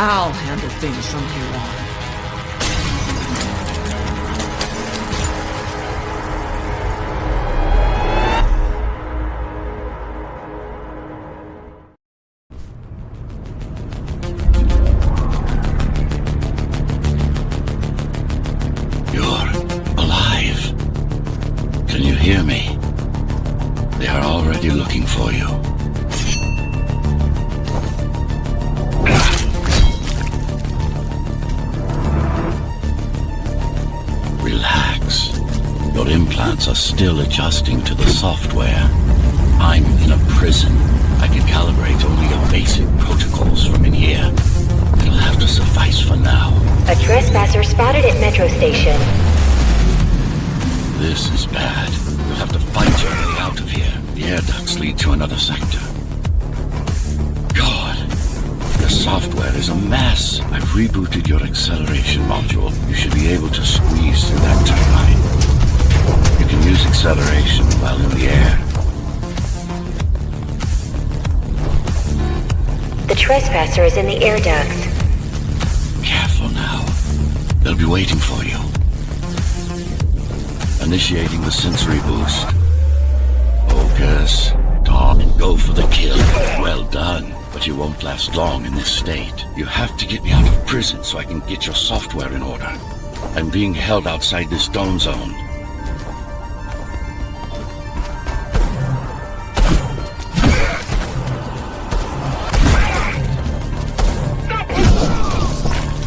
I'll handle things from here on. You're alive. Can you hear me? They are already looking for you. Relax. Your implants are still adjusting to the software. I'm in a prison. I can calibrate only your basic protocols from in here. It'll have to suffice for now. A trespasser spotted at Metro Station. This is bad. You'll have to fight your way out of here. The air ducts lead to another sector. God, the software is a mess. I've rebooted your acceleration module. You should be able to squeeze through that turbine. You can use acceleration while in the air. The trespasser is in the air ducts. Careful now. They'll be waiting for you. Initiating the sensory boost. Focus. Talk and go for the kill. Well done. But you won't last long in this state. You have to get me out of prison so I can get your software in order. I'm being held outside this dome zone.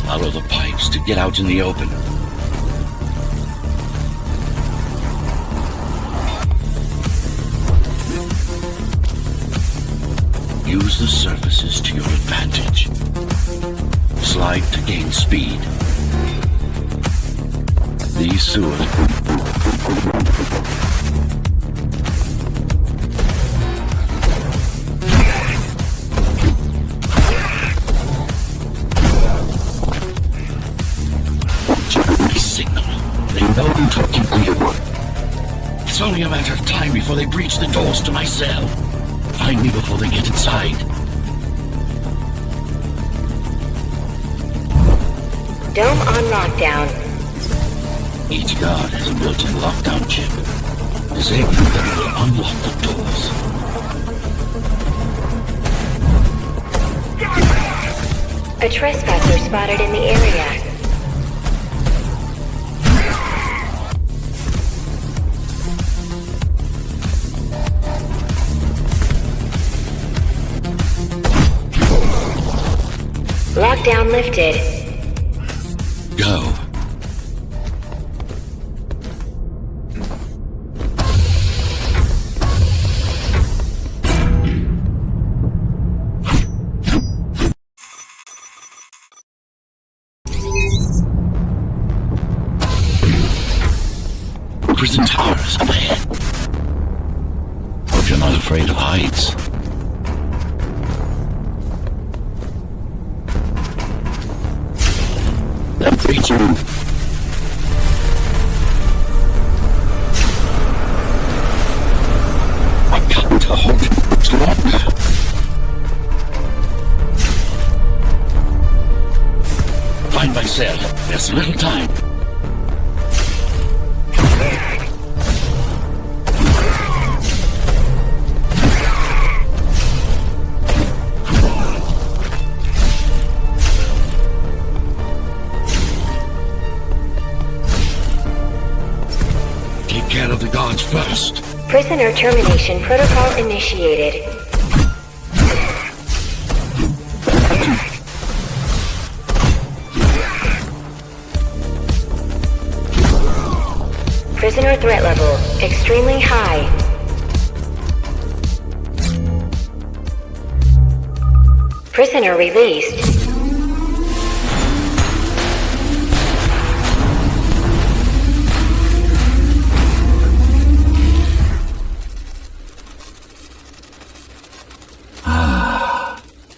Follow the pipes to get out in the open. Use the surfaces to your advantage. Slide to gain speed. These sewers. Signal. They know I'm talking to you. It's only a matter of time before they breach the doors to my cell. Find me before they get inside. Dome on lockdown. Each guard has a built-in lockdown chip. Disabling them will unlock the doors. A trespasser spotted in the area. Lockdown lifted. Go. Prison towers up ahead. Hope you're not afraid of heights. said, there's little time. Take care of the guards first. Prisoner termination protocol initiated. Prisoner threat level extremely high. Prisoner released.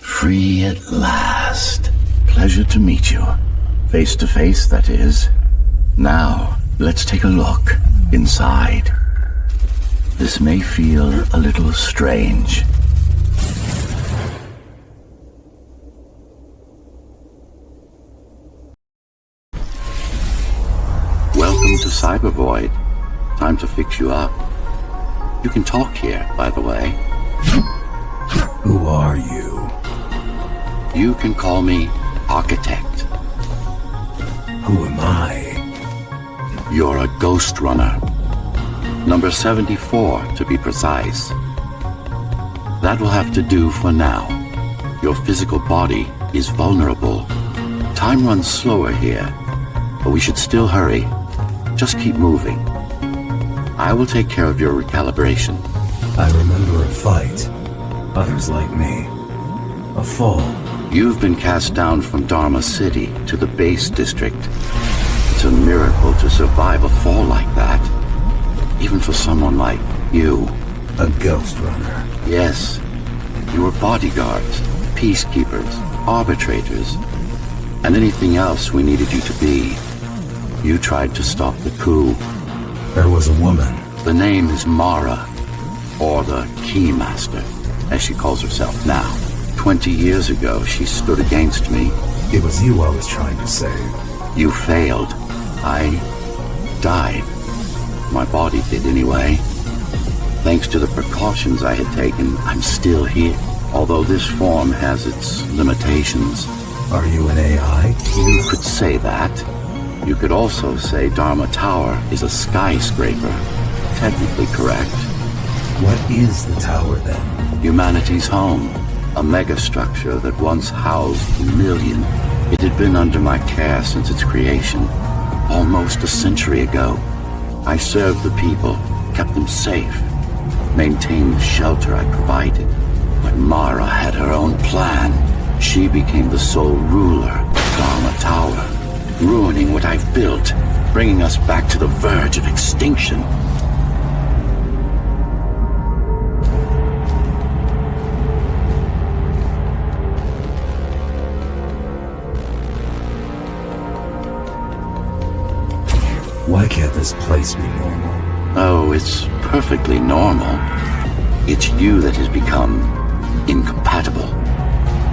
Free at last. Pleasure to meet you. Face to face, that is. Now, let's take a look inside. This may feel a little strange. Welcome to Cybervoid. Time to fix you up. You can talk here, by the way. Who are you? You can call me Architect. Who am I? You're a Ghostrunner. Number 74, to be precise. That will have to do for now. Your physical body is vulnerable. Time runs slower here, but we should still hurry. Just keep moving. I will take care of your recalibration. I remember a fight. Others like me. A fall. You've been cast down from Dharma City to the base district. It's a miracle to survive a fall like that. Even for someone like you. A Ghostrunner. Yes. You were bodyguards, peacekeepers, arbitrators, and anything else we needed you to be. You tried to stop the coup. There was a woman. The name is Mara, or the Keymaster, as she calls herself now. 20 years ago, she stood against me. It was you I was trying to save. You failed. I died. My body did anyway. Thanks to the precautions I had taken, I'm still here. Although this form has its limitations. Are you an AI? You could say that. You could also say Dharma Tower is a skyscraper. Technically correct. What is the tower then? Humanity's home. A megastructure that once housed a million. It had been under my care since its creation. Almost a century ago. I served the people, kept them safe, maintained the shelter I provided. But Mara had her own plan. She became the sole ruler of Dharma Tower, ruining what I've built, bringing us back to the verge of extinction. Why can't this place be normal? Oh, it's perfectly normal. It's you that has become incompatible.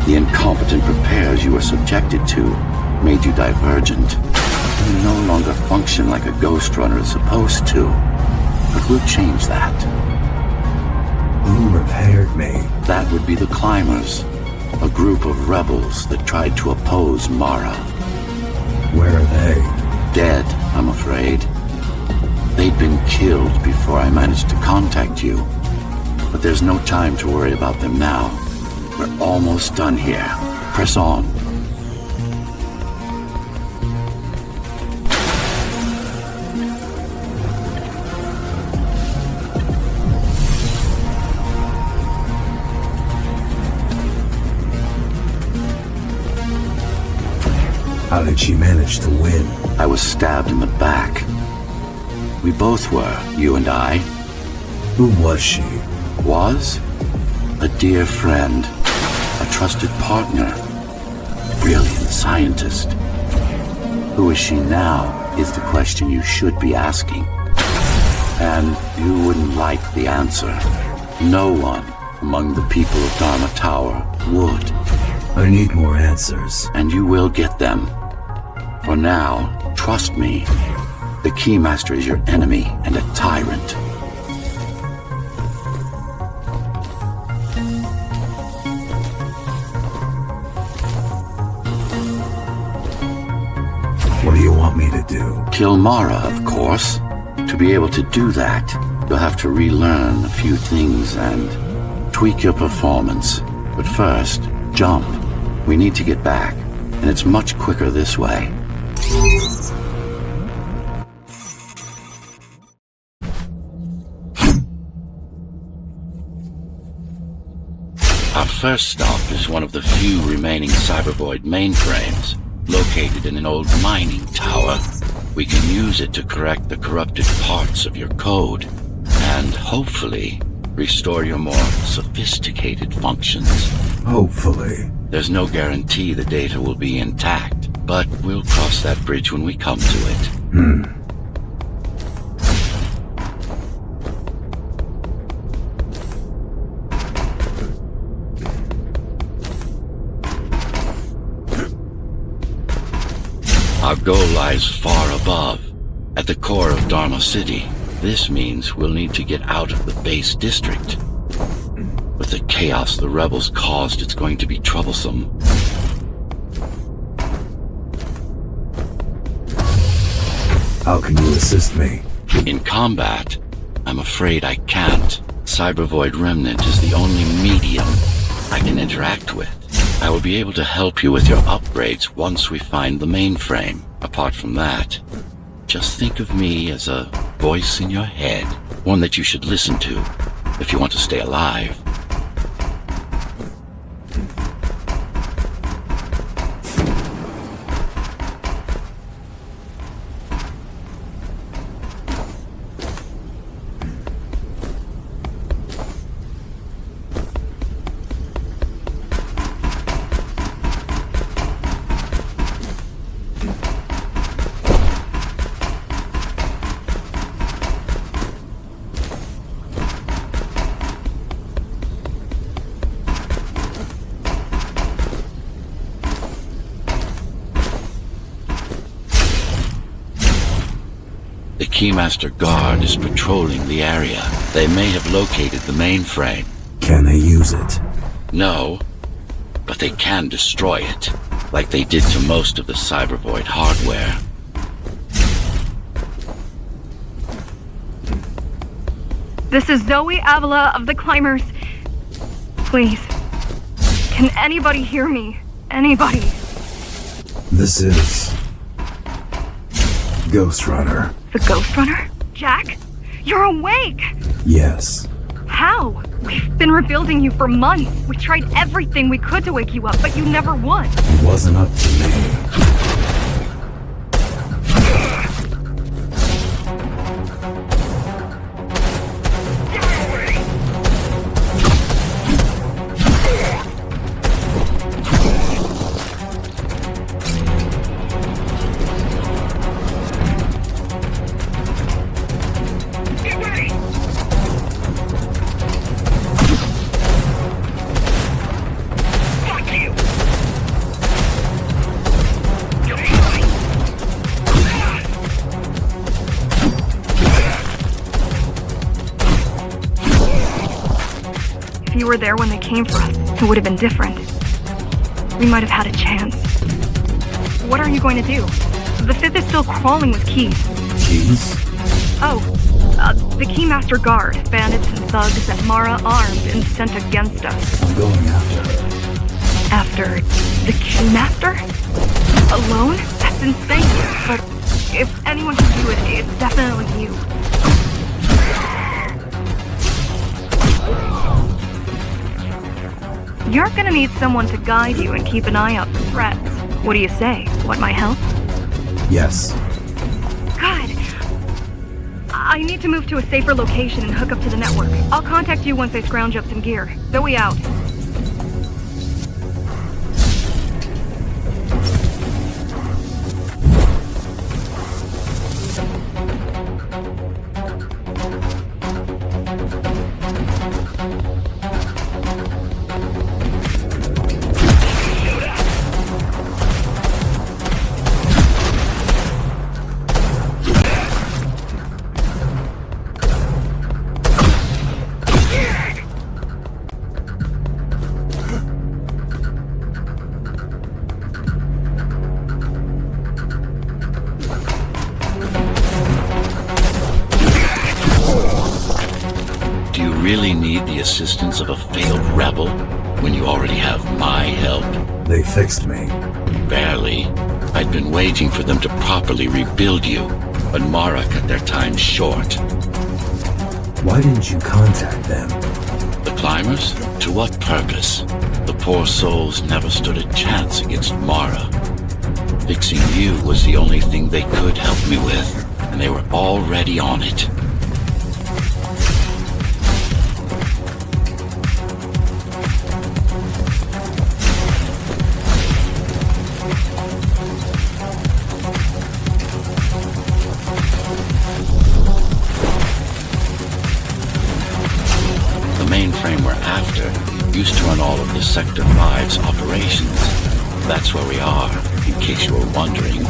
The incompetent repairs you were subjected to made you divergent. You no longer function like a Ghostrunner is supposed to. But we'll change that. Who repaired me? That would be the Climbers, a group of rebels that tried to oppose Mara. Where are they? Dead, I'm afraid. They'd been killed before I managed to contact you. But there's no time to worry about them now. We're almost done here. Press on. How did she manage to win? I was stabbed in the back. We both were, you and I. Who was she? Was? A dear friend. A trusted partner. Brilliant scientist. Who is she now is the question you should be asking. And you wouldn't like the answer. No one among the people of Dharma Tower would. I need more answers. And you will get them. For now, trust me. The Keymaster is your enemy and a tyrant. What do you want me to do? Kill Mara, of course. To be able to do that, you'll have to relearn a few things and tweak your performance. But first, jump. We need to get back, and it's much quicker this way. Our first stop is one of the few remaining Cybervoid mainframes, located in an old mining tower. We can use it to correct the corrupted parts of your code, and hopefully restore your more sophisticated functions. Hopefully. There's no guarantee the data will be intact, but we'll cross that bridge when we come to it. Our goal lies far above, at the core of Dharma City. This means we'll need to get out of the base district. With the chaos the rebels caused, it's going to be troublesome. How can you assist me? In combat, I'm afraid I can't. Cybervoid Remnant is the only medium I can interact with. I will be able to help you with your upgrades once we find the mainframe. Apart from that, just think of me as a voice in your head, one that you should listen to if you want to stay alive. The Keymaster Guard is patrolling the area. They may have located the mainframe. Can they use it? No, but they can destroy it, like they did to most of the Cybervoid hardware. This is Zoe Avila of the Climbers. Please, can anybody hear me? Anybody? This is Ghostrunner. The Ghostrunner? Jack? You're awake! Yes. How? We've been rebuilding you for months. We tried everything we could to wake you up, but you never won. It wasn't up to me. If you were there when they came for us, it would have been different. We might have had a chance. What are you going to do? The Fifth is still crawling with keys. Keys? Oh, the Keymaster Guard, bandits and thugs that Mara armed and sent against us. I'm going after her. After the Keymaster? Alone? That's insane. But if anyone can do it, it's definitely you. You're gonna need someone to guide you and keep an eye out for threats. What do you say? Want my help? Yes. Good. I need to move to a safer location and hook up to the network. I'll contact you once I scrounge up some gear. Zoe out. really need the assistance of a failed rebel when you already have my help? They fixed me. Barely. I'd been waiting for them to properly rebuild you, but Mara cut their time short. Why didn't you contact them? The climbers? To what purpose? The poor souls never stood a chance against Mara. Fixing you was the only thing they could help me with, and they were already on it. The mainframe we're after used to run all of the Sector 5's operations. That's where we are, in case you were wondering.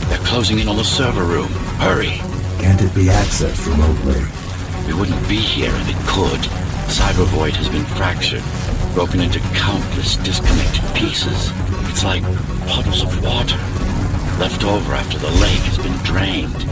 They're closing in on the server room. Hurry. Can't it be accessed remotely? We wouldn't be here if it could. Cyber Void has been fractured, broken into countless disconnected pieces. It's like puddles of water, left over after the lake has been drained.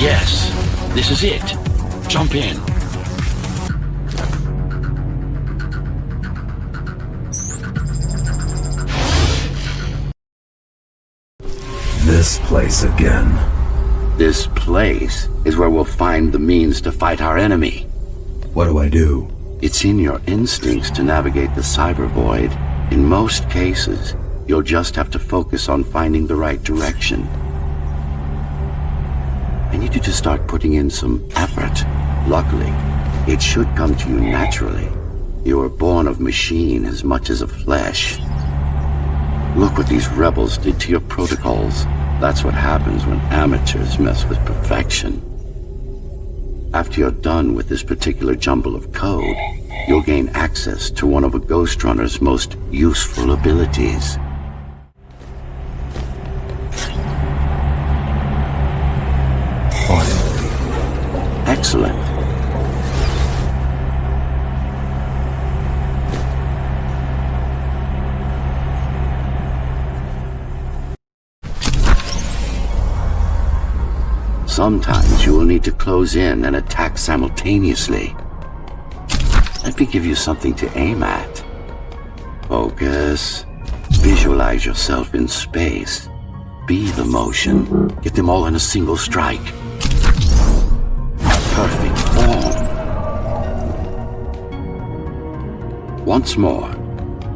Yes, this is it. Jump in. This place again. This place is where we'll find the means to fight our enemy. What do I do? It's in your instincts to navigate the cyber void. In most cases, you'll just have to focus on finding the right direction. I need you to start putting in some effort. Luckily, it should come to you naturally. You were born of machine as much as of flesh. Look what these rebels did to your protocols. That's what happens when amateurs mess with perfection. After you're done with this particular jumble of code, you'll gain access to one of a Ghostrunner's most useful abilities. Finally. Excellent. Sometimes you will need to close in and attack simultaneously. Let me give you something to aim at. Focus. Visualize yourself in space. Be the motion. Get them all in a single strike. Perfect form. Once more.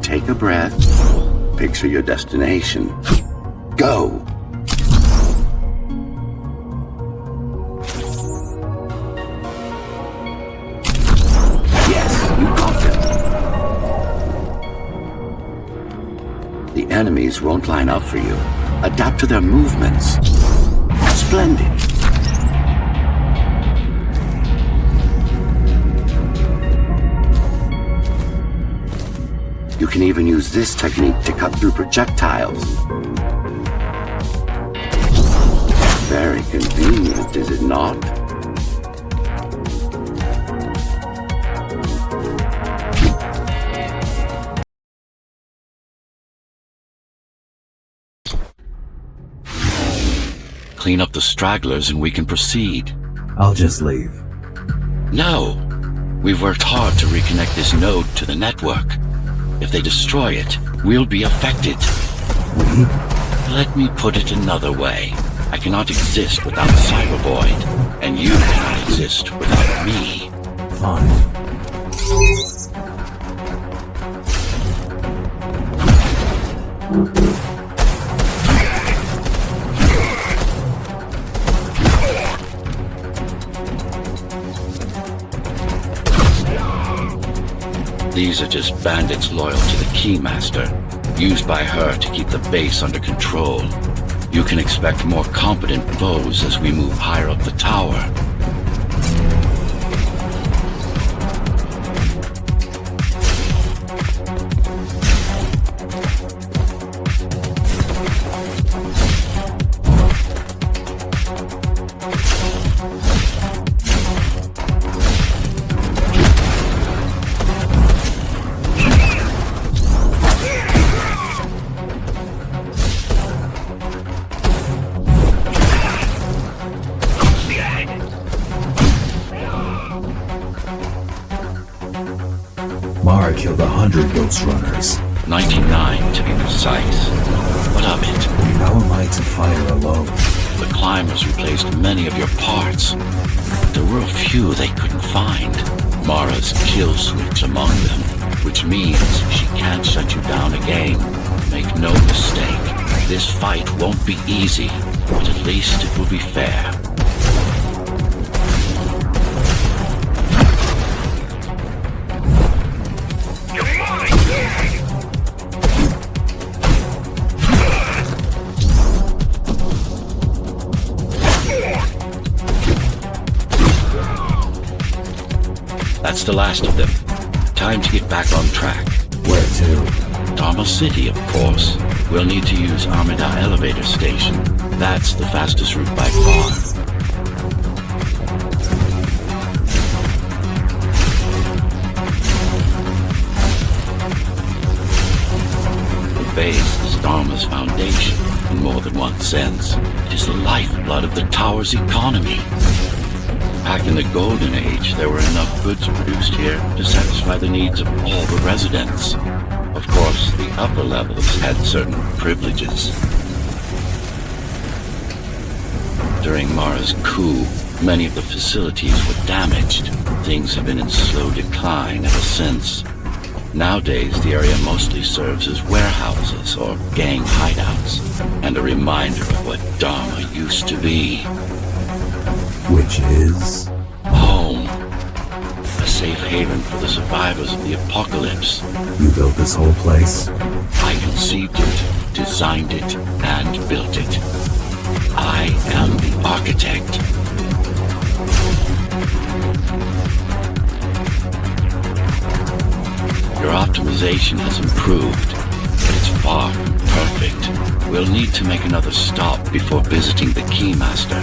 Take a breath. Picture your destination. Go! The enemies won't line up for you. Adapt to their movements. Splendid. You can even use this technique to cut through projectiles. Very convenient, is it not? Clean up the stragglers and we can proceed. I'll just leave. No. We've worked hard to reconnect this node to the network. If they destroy it, we'll be affected. We? Let me put it another way. I cannot exist without Cyber Void, and you cannot exist without me. Fine. These are just bandits loyal to the Keymaster, used by her to keep the base under control. You can expect more competent foes as we move higher up the tower. Mara killed 100 Ghostrunners. 99 to be precise. What of it? How am I to fight her alone? The climbers replaced many of your parts. There were a few they couldn't find. Mara's kill switch among them, which means she can't shut you down again. Make no mistake, this fight won't be easy, but at least it will be fair. That's the last of them. Time to get back on track. Where to? Dharma City, of course. We'll need to use Amida Elevator Station. That's the fastest route by far. The base is Dharma's foundation in more than one sense. It is the lifeblood of the tower's economy. Back in the Golden Age, there were enough goods produced here to satisfy the needs of all the residents. Of course, the upper levels had certain privileges. During Mara's coup, many of the facilities were damaged. Things have been in slow decline ever since. Nowadays, the area mostly serves as warehouses or gang hideouts, and a reminder of what Dharma used to be. Which is? Home. A safe haven for the survivors of the apocalypse. You built this whole place? I conceived it, designed it, and built it. I am the architect. Your optimization has improved, but it's far from perfect. We'll need to make another stop before visiting the Keymaster.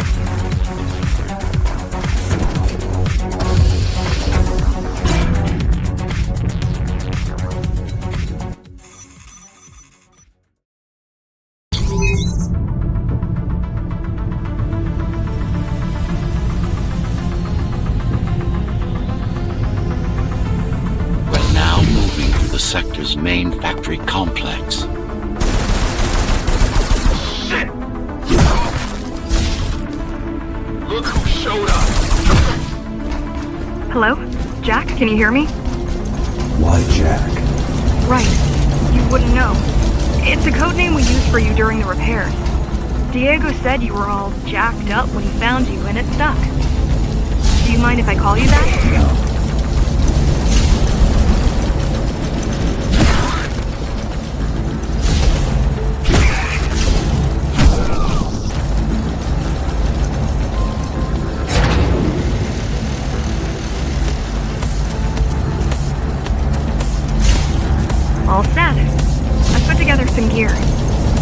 Sector's main factory complex. Look who showed up! Hello? Jack, can you hear me? Why Jack? Right. You wouldn't know. It's a code name we used for you during the repairs. Diego said you were all jacked up when he found you, and it stuck. Do you mind if I call you that? No. All set. I've put together some gear.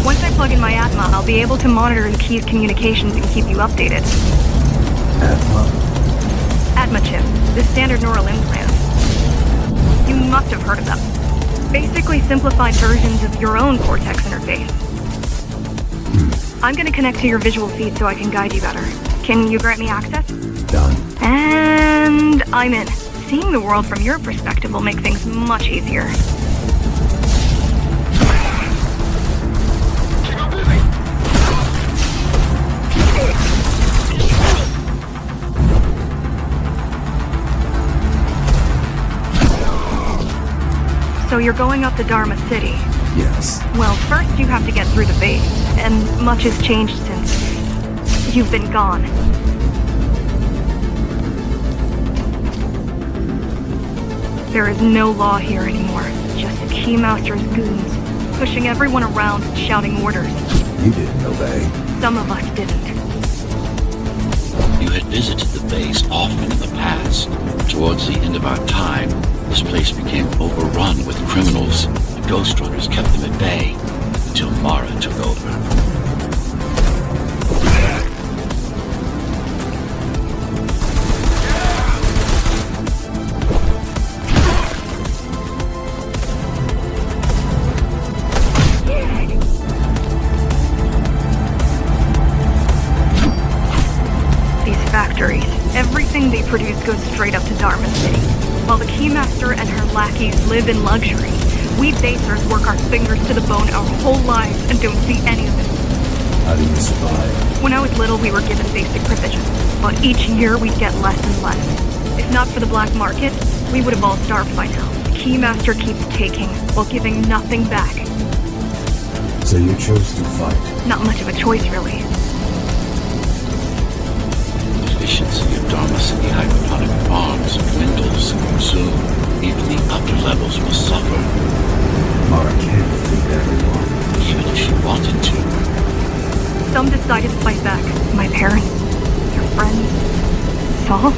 Once I plug in my Atma, I'll be able to monitor the key's communications and keep you updated. Atma? Atma chip, the standard neural implant. You must have heard of them. Basically simplified versions of your own Cortex interface. I'm gonna connect to your visual feed so I can guide you better. Can you grant me access? Done. And I'm in. Seeing the world from your perspective will make things much easier. So you're going up to Dharma City? Yes. Well, first you have to get through the base, and much has changed since you've been gone. There is no law here anymore. Just Keymaster's goons, pushing everyone around and shouting orders. You didn't obey. Some of us didn't. You had visited the base often in the past. Towards the end of our time, this place became overrun with criminals. The Ghostrunners kept them at bay until Mara took over. Everything they produce goes straight up to Dharma City. While the Keymaster and her lackeys live in luxury, we basers work our fingers to the bone our whole lives and don't see any of it. How do you survive? When I was little, we were given basic provisions, but each year we'd get less and less. If not for the black market, we would have all starved by now. The Keymaster keeps taking, while giving nothing back. So you chose to fight? Not much of a choice, really. Efficiency of Dharma City hydroponic farms dwindles. Soon, even the upper levels will suffer. Mara can't defeat everyone. Even if she wanted to. Some decided to fight back. My parents, their friends, Saul.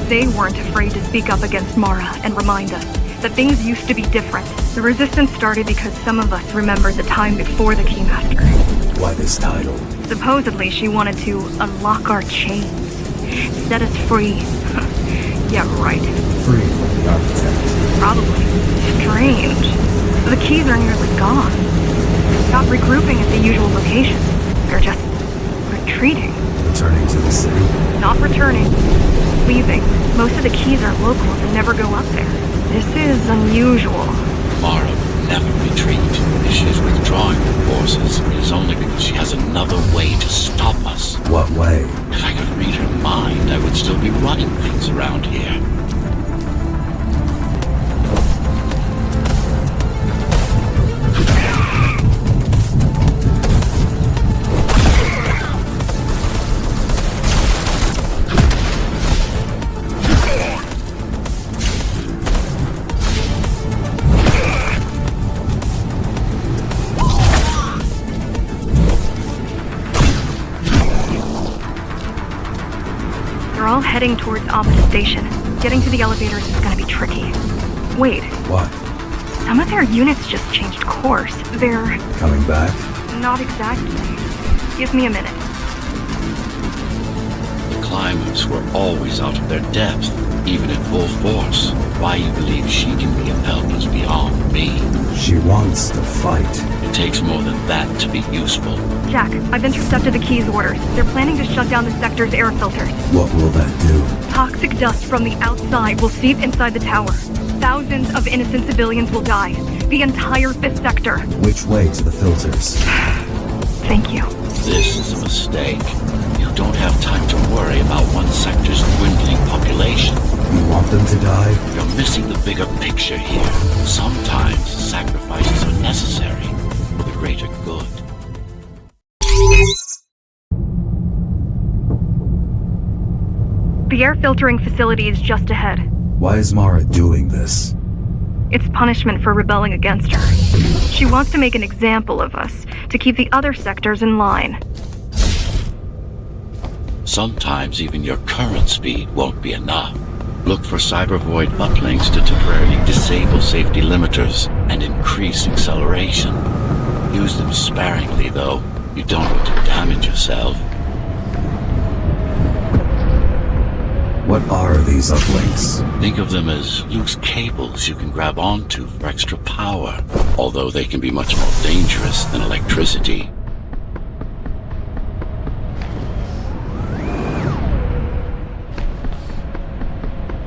They weren't afraid to speak up against Mara and remind us that things used to be different. The resistance started because some of us remembered the time before the Keymaster. Why this title? Supposedly, she wanted to unlock our chains. Set us free. Yeah, right. Free from the architect. Probably. Strange. The keys are nearly gone. Not regrouping at the usual locations. They're just retreating. Returning to the city? Not returning. Leaving. Most of the keys are locals and never go up there. This is unusual. Mara will never retreat. If she is withdrawing her forces, it is only because she has another way to stop us. What way? If I could read her mind, I would still be running things around here. They're all heading towards Omega Station. Getting to the elevators is gonna be tricky. Wait, What? some of their units just changed course. They're Coming back? not exactly. Give me a minute. The climbers were always out of their depth, even at full force. Why you believe she can be upheld is beyond me. She wants to fight. It takes more than that to be useful. Jack, I've intercepted the Keys orders. They're planning to shut down the sector's air filters. What will that do? Toxic dust from the outside will seep inside the tower. Thousands of innocent civilians will die. The entire 5th sector. Which way to the filters? Thank you. This is a mistake. You don't have time to worry about one sector's dwindling population. You want them to die? You're missing the bigger picture here. Sometimes sacrifices are necessary for the greater good. The air filtering facility is just ahead. Why is Mara doing this? It's punishment for rebelling against her. She wants to make an example of us, to keep the other sectors in line. Sometimes even your current speed won't be enough. Look for cyber void uplinks to temporarily disable safety limiters and increase acceleration. Use them sparingly, though. You don't want to damage yourself. What are these uplinks? Think of them as loose cables you can grab onto for extra power, although they can be much more dangerous than electricity.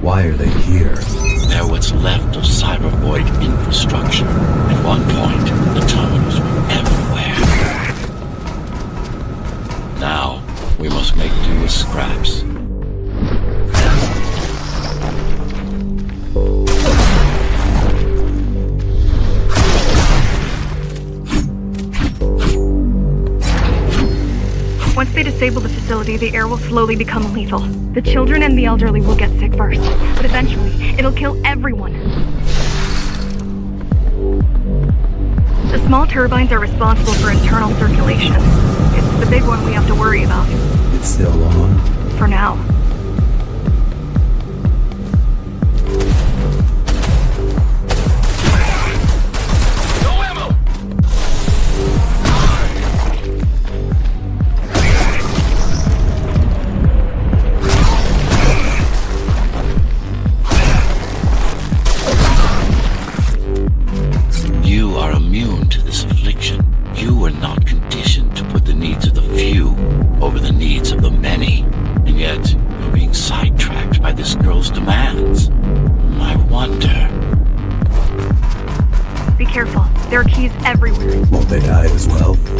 Why are they here? They're what's left of cyber void infrastructure. At one point, the terminals were everywhere. Now, we must make do with scraps. Once they disable the facility, the air will slowly become lethal. The children and the elderly will get sick first, but eventually, it'll kill everyone. The small turbines are responsible for internal circulation. It's the big one we have to worry about. It's still on? For now.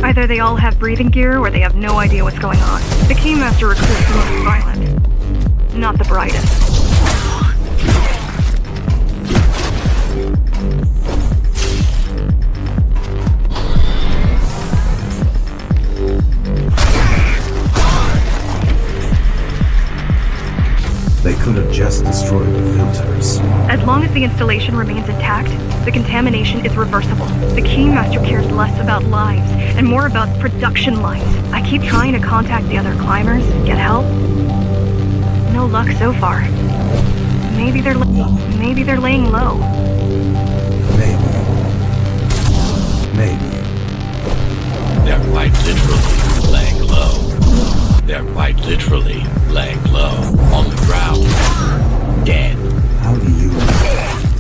Either they all have breathing gear, or they have no idea what's going on. The Keymaster recruits the most violent, not the brightest. They could have just destroyed the filters. As long as the installation remains intact, the contamination is reversible. The Keymaster cares less about lives and more about production lines. I keep trying to contact the other climbers, get help. No luck so far. Maybe they're laying low. Maybe. They're quite literally laying low. They're quite literally laying low on the ground, dead. How do you...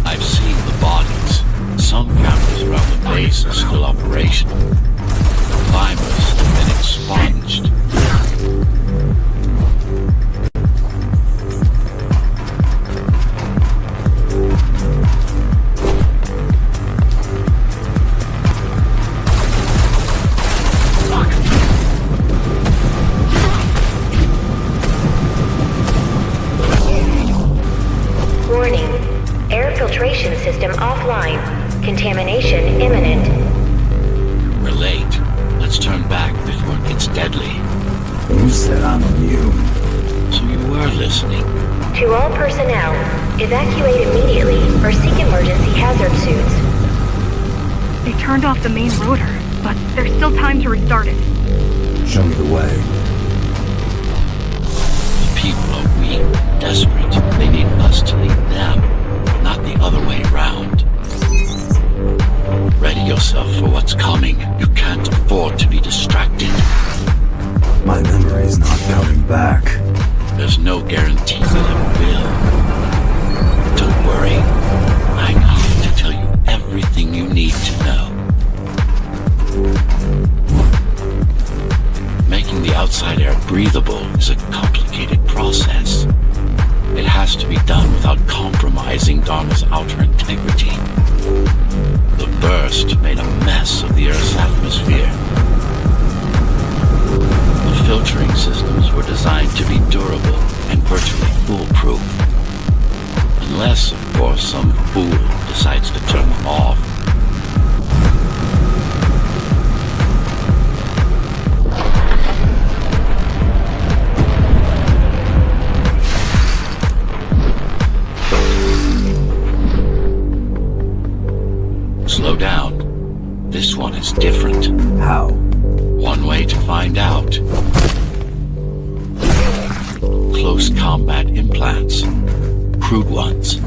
I've seen the bodies. Some cameras around the base are still operational. Climbers have been expunged. System offline. Contamination imminent. We're late. Let's turn back before it gets deadly. You said I'm immune. So you were listening. To all personnel, evacuate immediately or seek emergency hazard suits. They turned off the main rotor, but there's still time to restart it. Show me the way. The people are weak, desperate. They need us to lead them. Not the other way around. Ready yourself for what's coming. You can't afford to be distracted. My memory's not coming back. There's no guarantee that it will. Don't worry. I'm here to tell you everything you need to know. Making the outside air breathable is a complicated process. It has to be done without compromising Dharma's outer integrity. The burst made a mess of the Earth's atmosphere. The filtering systems were designed to be durable and virtually foolproof. Unless, of course, some fool decides to turn them off. Slow down. This one is different. How? One way to find out. Close combat implants. Crude ones.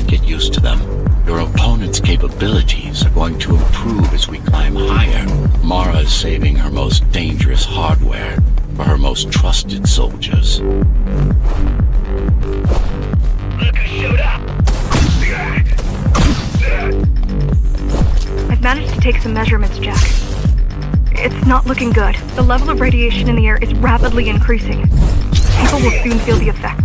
Get used to them. Your opponent's capabilities are going to improve as we climb higher. Mara is saving her most dangerous hardware for her most trusted soldiers. I've managed to take some measurements, Jack. It's not looking good. The level of radiation in the air is rapidly increasing. People will soon feel the effects.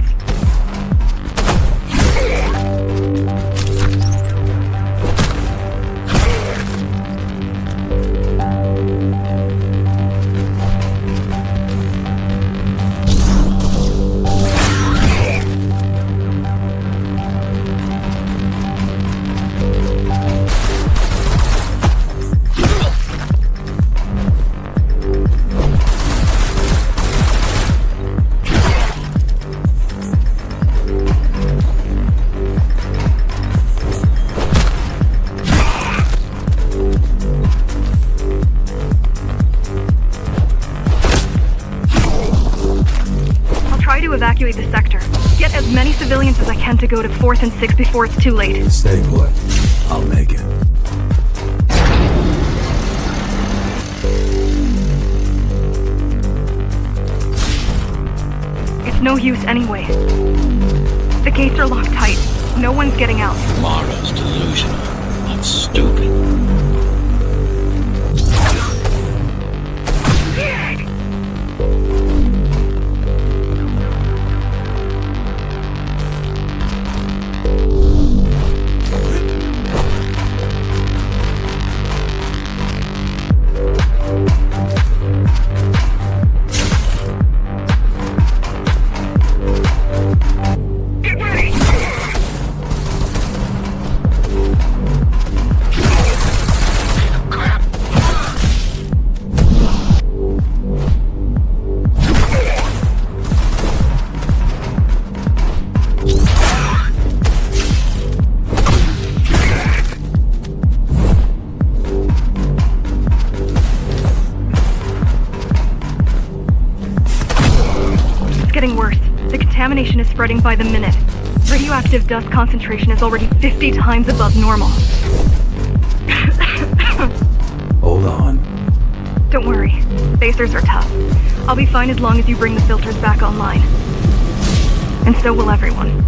to go to 4th and 6th before it's too late. Stay put. I'll make it. It's no use anyway. The gates are locked tight. No one's getting out. Mara's delusional, not stupid. Contamination is spreading by the minute. Radioactive dust concentration is already 50 times above normal. Hold on. Don't worry. Spacers are tough. I'll be fine as long as you bring the filters back online. And so will everyone.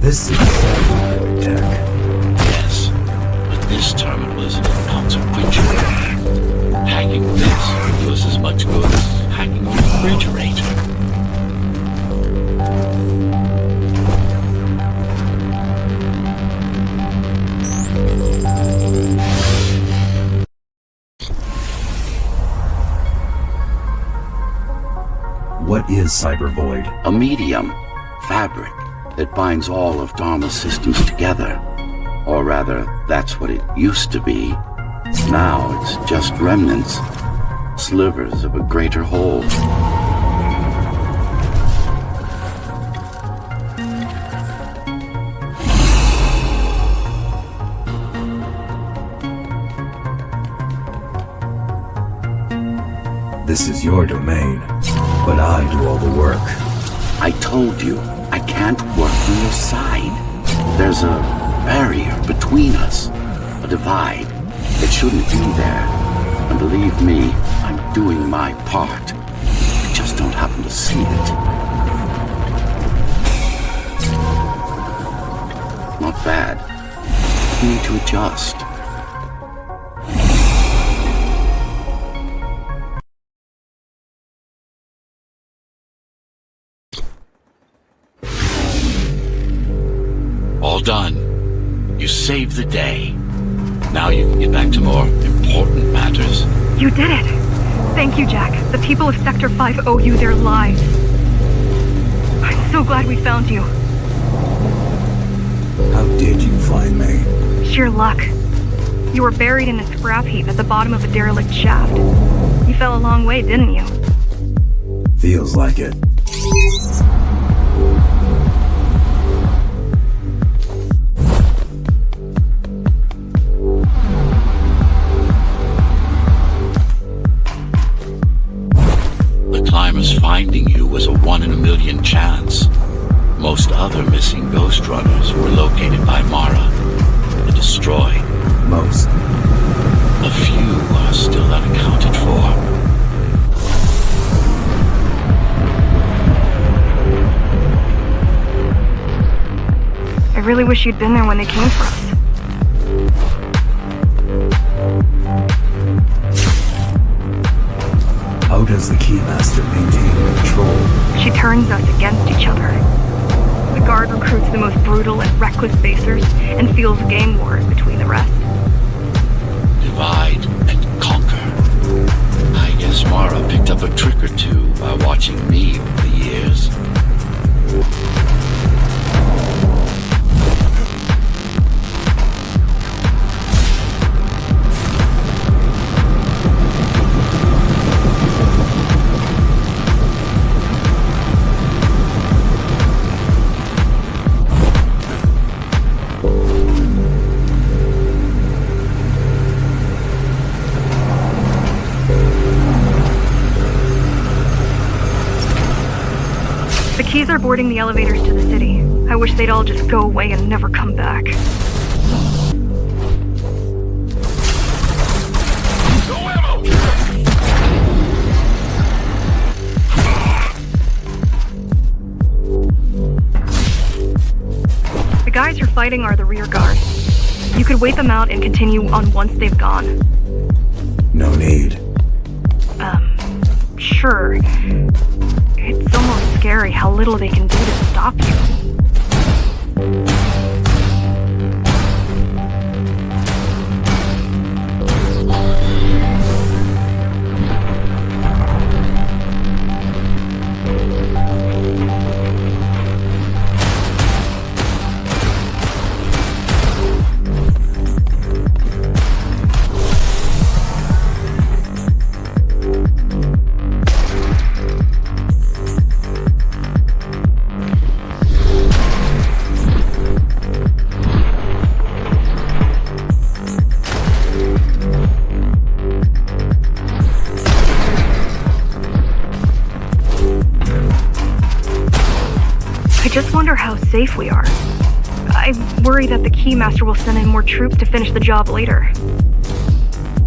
This is satellite tech. Yes, but this terminal is inconsequential. Hacking this will do us as much good as hacking a refrigerator. What is Cyber Void? A medium, fabric, that binds all of Dharma's systems together. Or rather, that's what it used to be. Now it's just remnants, slivers of a greater whole. This is your domain, but I do all the work. I told you, I can't work on your side. There's a barrier between us, a divide. It shouldn't be there. And believe me, I'm doing my part. You just don't happen to see it. Not bad. You need to adjust. All done. You saved the day. Now you can get back to more important matters. You did it! Thank you, Jack. The people of Sector 5 owe you their lives. I'm so glad we found you. How did you find me? Sheer luck. You were buried in a scrap heap at the bottom of a derelict shaft. You fell a long way, didn't you? Feels like it. Climbers finding you was a 1 in a million chance. Most other missing Ghostrunners were located by Mara and destroyed. Most. A few are still unaccounted for. I really wish you'd been there when they came for us. How does the Keymaster maintain control? She turns us against each other. The Guard recruits the most brutal and reckless basers and fuels gang wars between the rest. Divide and conquer. I guess Mara picked up a trick or two by watching me over the years. The keys are boarding the elevators to the city. I wish they'd all just go away and never come back. The guys you're fighting are the rear guard. You could wait them out and continue on once they've gone. No need. Sure. It's almost scary how little they can do to stop you. I just wonder how safe we are. I worry that the Keymaster will send in more troops to finish the job later.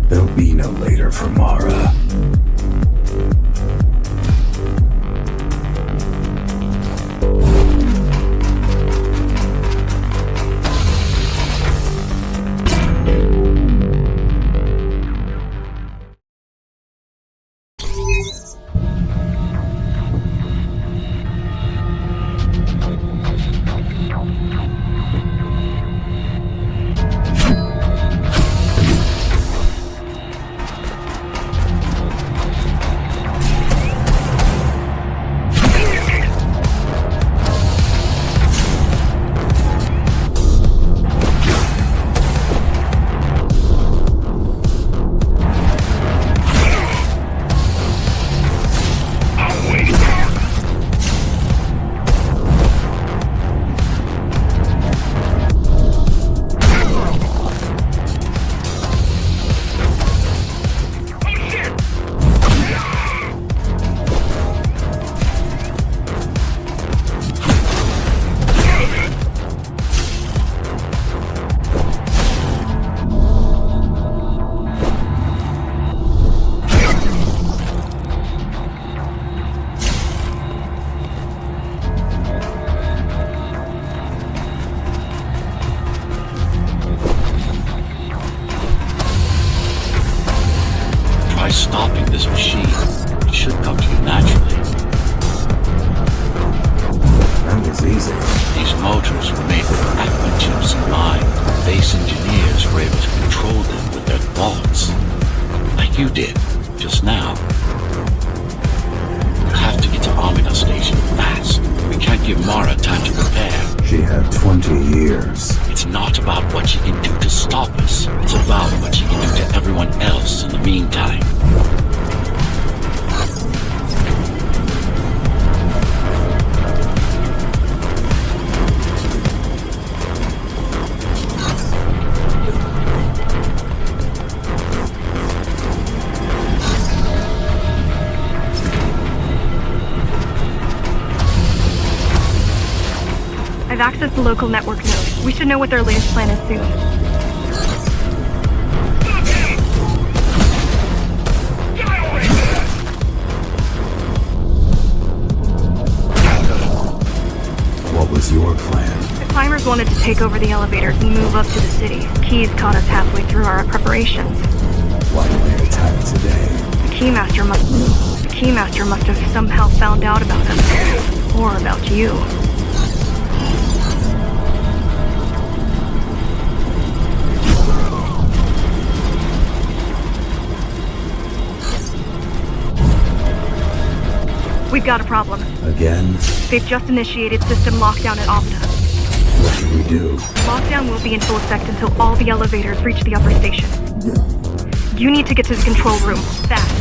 There'll be no later for Mara. Stopping this machine. It should come to you naturally. That was easy. These motors were made with Atma chips in mind. Base engineers were able to control them with their thoughts. Like you did, just now. We'll have to get to Amina Station fast. We can't give Mara time to prepare. She had 20 years. It's not about what she can do to stop us. It's about what she can do to everyone else in the meantime. I've accessed the local network node. We should know what their latest plan is soon. What was your plan? The climbers wanted to take over the elevators and move up to the city. Keys caught us halfway through our preparations. Why do they attack today? The Keymaster must have somehow found out about us. Or about you. We've got a problem. Again? They've just initiated system lockdown at Amina. What do we do? Lockdown will be in full effect until all the elevators reach the upper station. You need to get to the control room, fast.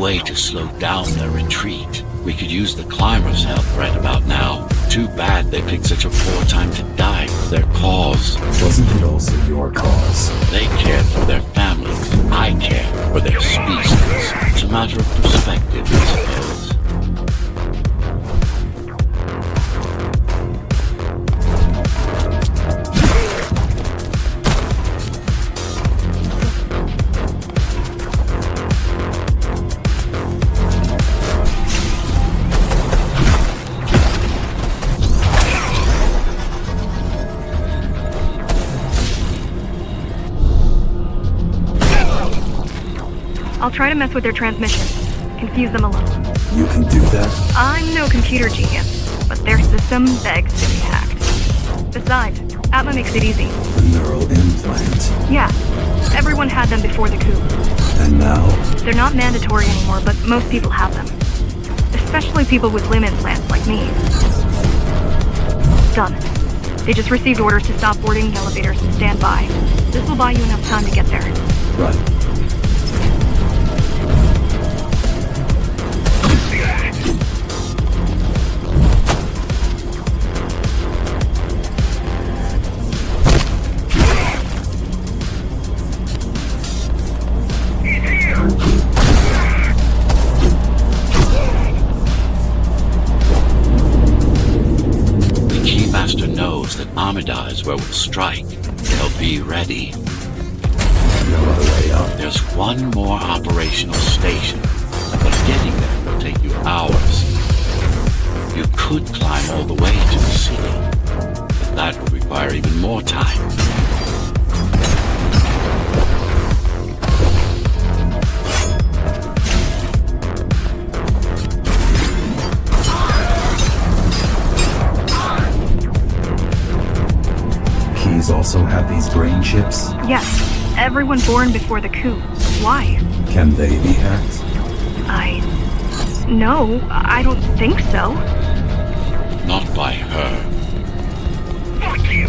way to slow down their retreat. We could use the climbers' help right about now. Too bad they picked such a poor time to die for their cause. Wasn't it also your cause? They cared for their families. I care for their species. It's a matter of perspective, I suppose. I'll try to mess with their transmission. Confuse them a little. You can do that? I'm no computer genius, but their system begs to be hacked. Besides, Atma makes it easy. The neural implant. Yeah, everyone had them before the coup. And now? They're not mandatory anymore, but most people have them. Especially people with limb implants like me. Done. They just received orders to stop boarding the elevators and stand by. This will buy you enough time to get there. Right. Keymaster knows that Amida is where we'll strike. They'll be ready. No other way up. There's one more operational station, but getting there will take you hours. You could climb all the way to the city, but that would require even more time. Keys also have these brain chips? Yes, everyone born before the coup. Why? Can they be hacked? No, I don't think so. Not by her. Fuck you!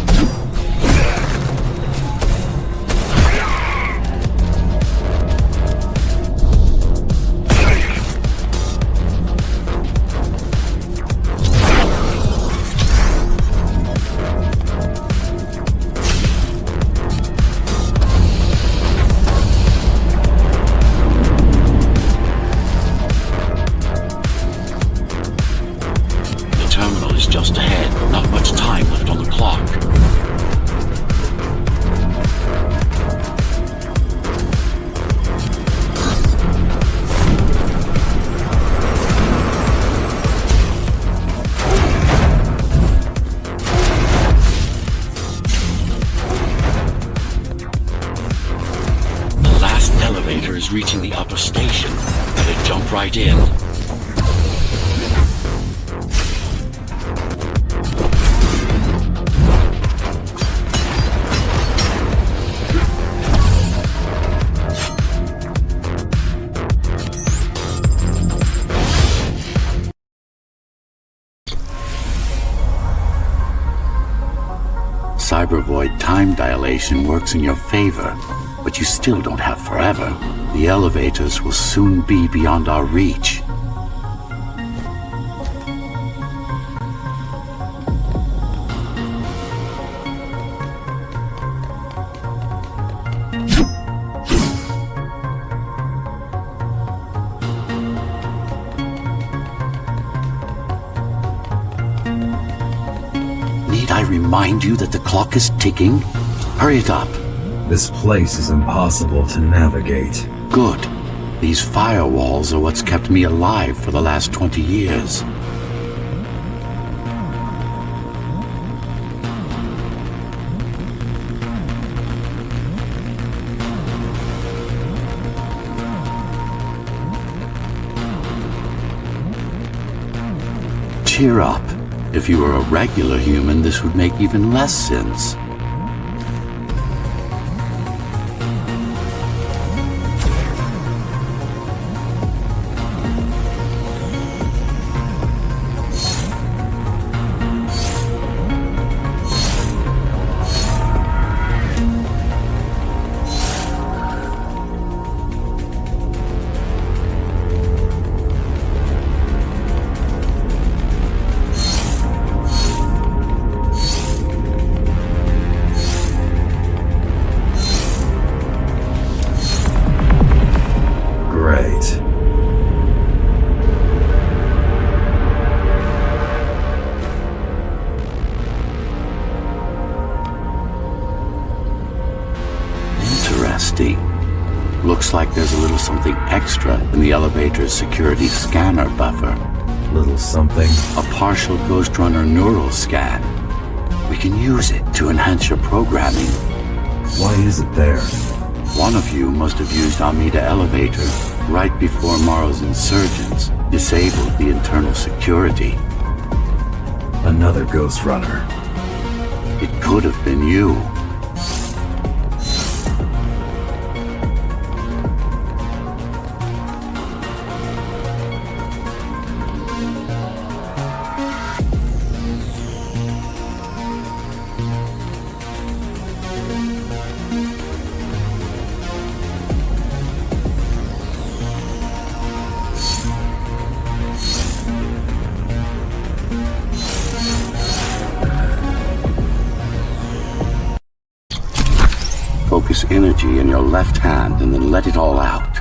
Just ahead, not much time left on the clock. The last elevator is reaching the upper station. Better jump right in. Cybervoid time dilation works in your favor, but you still don't have forever. The elevators will soon be beyond our reach. I remind you that the clock is ticking? Hurry it up. This place is impossible to navigate. Good. These firewalls are what's kept me alive for the last 20 years. Cheer up. If you were a regular human, this would make even less sense. Looks like there's a little something extra in the elevator's security scanner buffer. Little something. A partial Ghostrunner neural scan. We can use it to enhance your programming. Why is it there? One of you must have used Amida Elevator right before Mara's insurgents disabled the internal security. Another Ghostrunner. It could have been you. Focus energy in your left hand and then let it all out.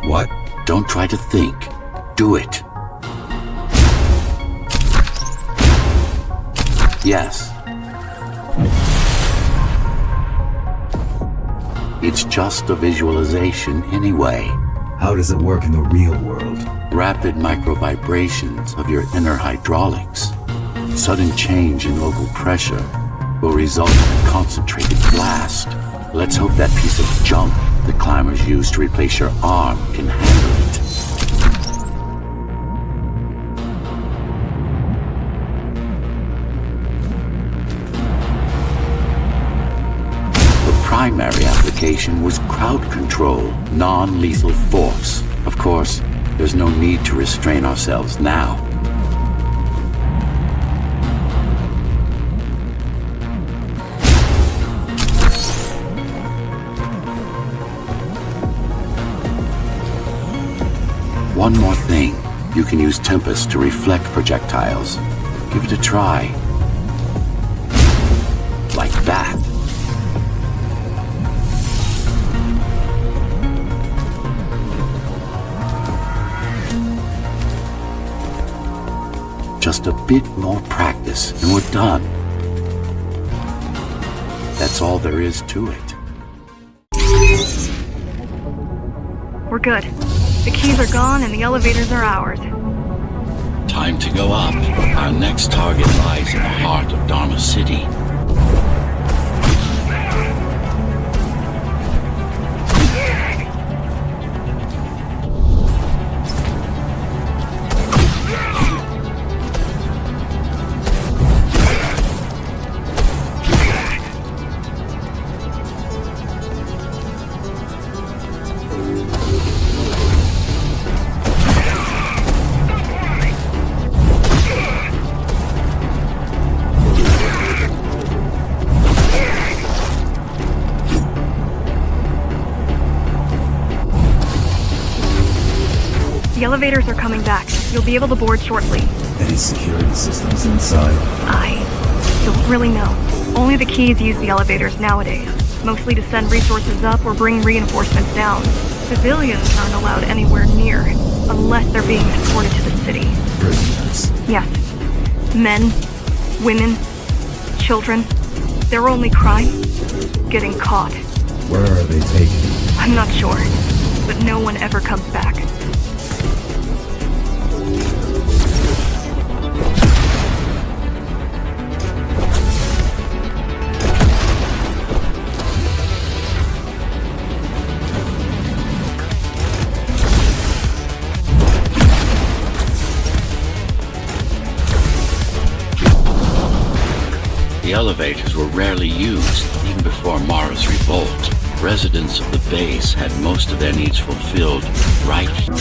What? Don't try to think. Do it. Yes. It's just a visualization anyway. How does it work in the real world? Rapid micro-vibrations of your inner hydraulics. Sudden change in local pressure will result in a concentrated blast. Let's hope that piece of junk the climbers use to replace your arm can handle it. The primary application was crowd control, non-lethal force. Of course, there's no need to restrain ourselves now. One more thing. You can use Tempest to reflect projectiles. Give it a try. Like that. Just a bit more practice and we're done. That's all there is to it. We're good. The keys are gone and the elevators are ours. Time to go up. Our next target lies in the heart of Dharma City. The elevators are coming back. You'll be able to board shortly. Any security systems inside? I don't really know. Only the keys use the elevators nowadays, mostly to send resources up or bring reinforcements down. Civilians aren't allowed anywhere near, unless they're being escorted to the city. Prisoners. Yes. Men, women, children. Their only crime? Getting caught. Where are they taken? I'm not sure, but no one ever comes back. The elevators were rarely used, even before Mara's revolt. Residents of the base had most of their needs fulfilled right here.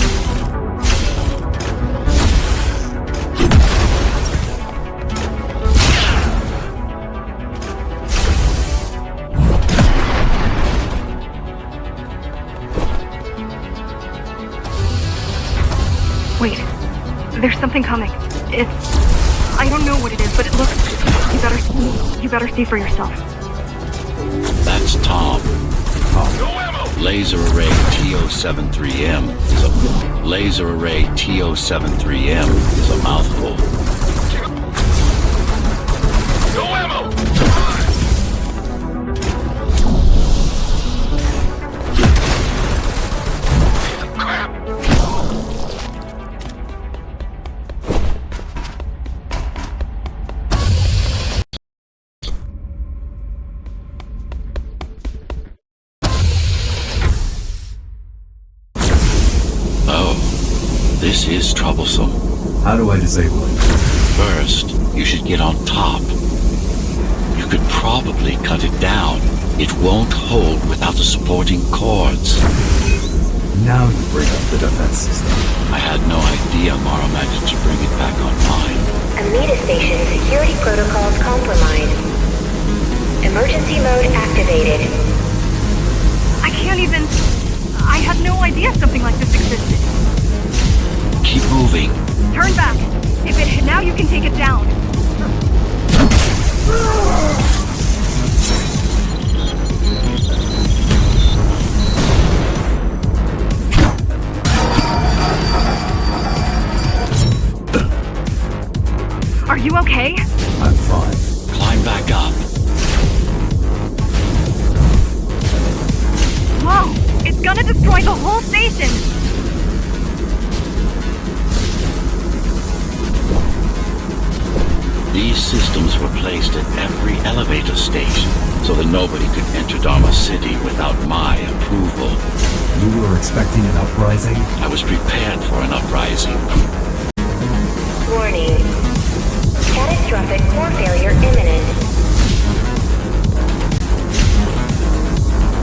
Wait, there's something coming. I don't know what it is, but it looks... You better see for yourself. That's Tom. Laser array TO73M is a mouthful. No ammo! This is troublesome. How do I disable it? First, you should get on top. You could probably cut it down. It won't hold without the supporting cords. Now you bring up the defense system. I had no idea Mara managed to bring it back online. Amida Station security protocols compromised. Emergency mode activated. I can't even... I had no idea something like this existed. Keep moving. Turn back. If it hit now, you can take it down. Are you okay? I'm fine. Climb back up. Whoa! It's gonna destroy the whole station! These systems were placed at every elevator station so that nobody could enter Dharma City without my approval. You were expecting an uprising? I was prepared for an uprising. Warning. Catastrophic core failure imminent.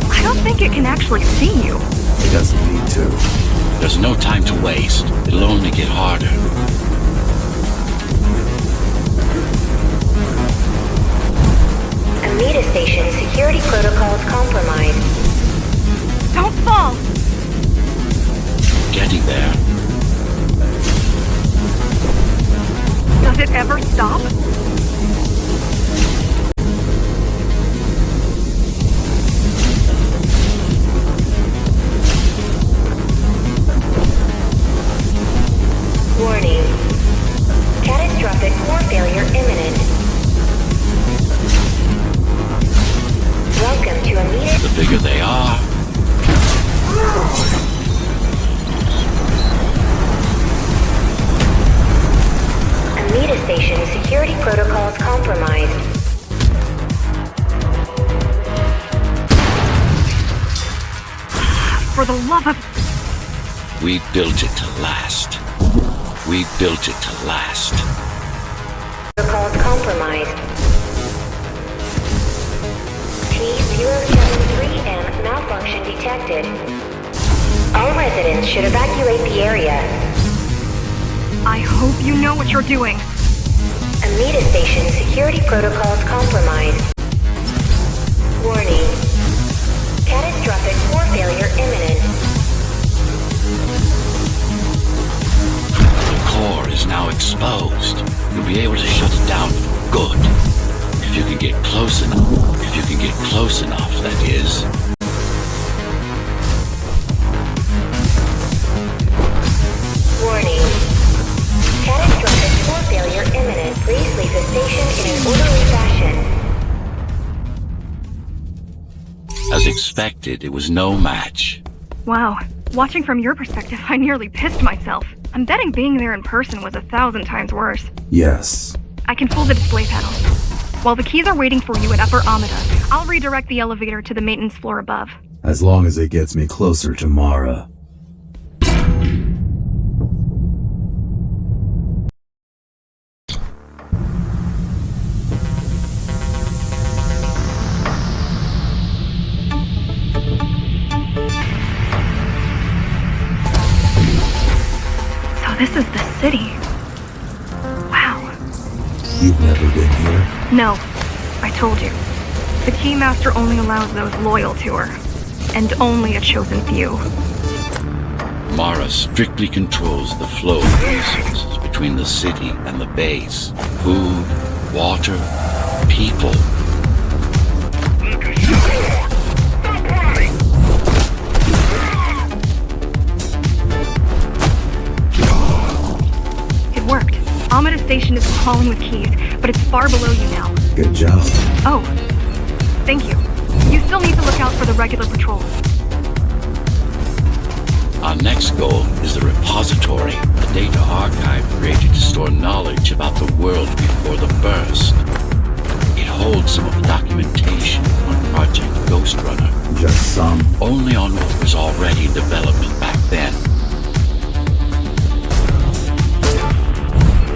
I don't think it can actually see you. It doesn't need to. There's no time to waste. It'll only get harder. Amida Station security protocols compromised. Don't fall! Getting there. Does it ever stop? Warning. Catastrophic core failure imminent. Welcome to Amida. The bigger they are, Amida Station security protocols compromised. For the love of... we built it to last. We built it to last. Protocols compromised. T073M malfunction detected. All residents should evacuate the area. I hope you know what you're doing. Amida Station security protocols compromised. Warning. Catastrophic core failure imminent. The core is now exposed. You'll be able to shut it down for good. If you can get close enough. If you can get close enough, that is. Warning. Catastrophic core failure imminent. Please leave the station in an orderly fashion. As expected, it was no match. Wow. Watching from your perspective, I nearly pissed myself. I'm betting being there in person was 1,000 times worse. Yes. I can fool the display panel. While the keys are waiting for you at Upper Amida, I'll redirect the elevator to the maintenance floor above. As long as it gets me closer to Mara. So this is the city. Wow. You've never been here? No, I told you. The Keymaster only allows those loyal to her. And only a chosen few. Mara strictly controls the flow of resources between the city and the base. Food, water, people. It worked. Amida Station is crawling with keys, but it's far below you now. Good job. Oh, thank you. You still need to look out for the regular patrols. Our next goal is the repository, a data archive created to store knowledge about the world before the burst. It holds some of the documentation on Project Ghostrunner, Just some. only on what was already in development back then.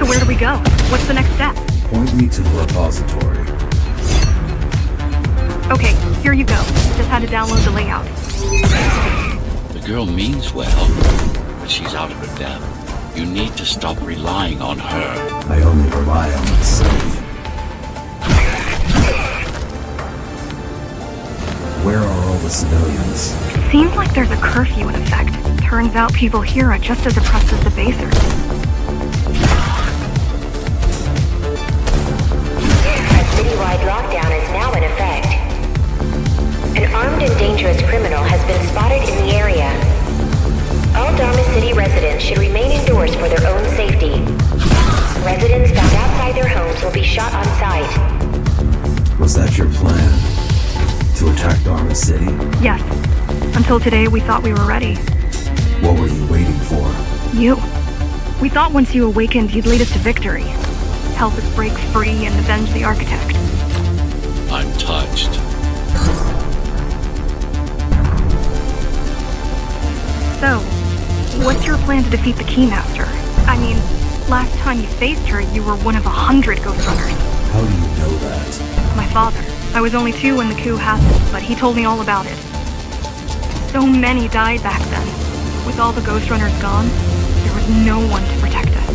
So where do we go? What's the next step? Point me to the repository. Okay, here you go. Just had to download the layout. The girl means well, but she's out of her depth. You need to stop relying on her. I only rely on myself. Where are all the civilians? Seems like there's a curfew in effect. Turns out people here are just as oppressed as the basers. A citywide lockdown is now in effect. An armed and dangerous criminal has been spotted in the area. All Dharma City residents should remain indoors for their own safety. Residents found outside their homes will be shot on sight. Was that your plan? To attack Dharma City? Yes. Until today, we thought we were ready. What were you waiting for? You. We thought once you awakened, you'd lead us to victory. Help us break free and avenge the Architect. I'm touched. So, what's your plan to defeat the Keymaster? I mean, last time you faced her, you were one of 100 Ghostrunners. How do you know that? My father. I was only 2 when the coup happened, but he told me all about it. So many died back then. With all the Ghostrunners gone, there was no one to protect us.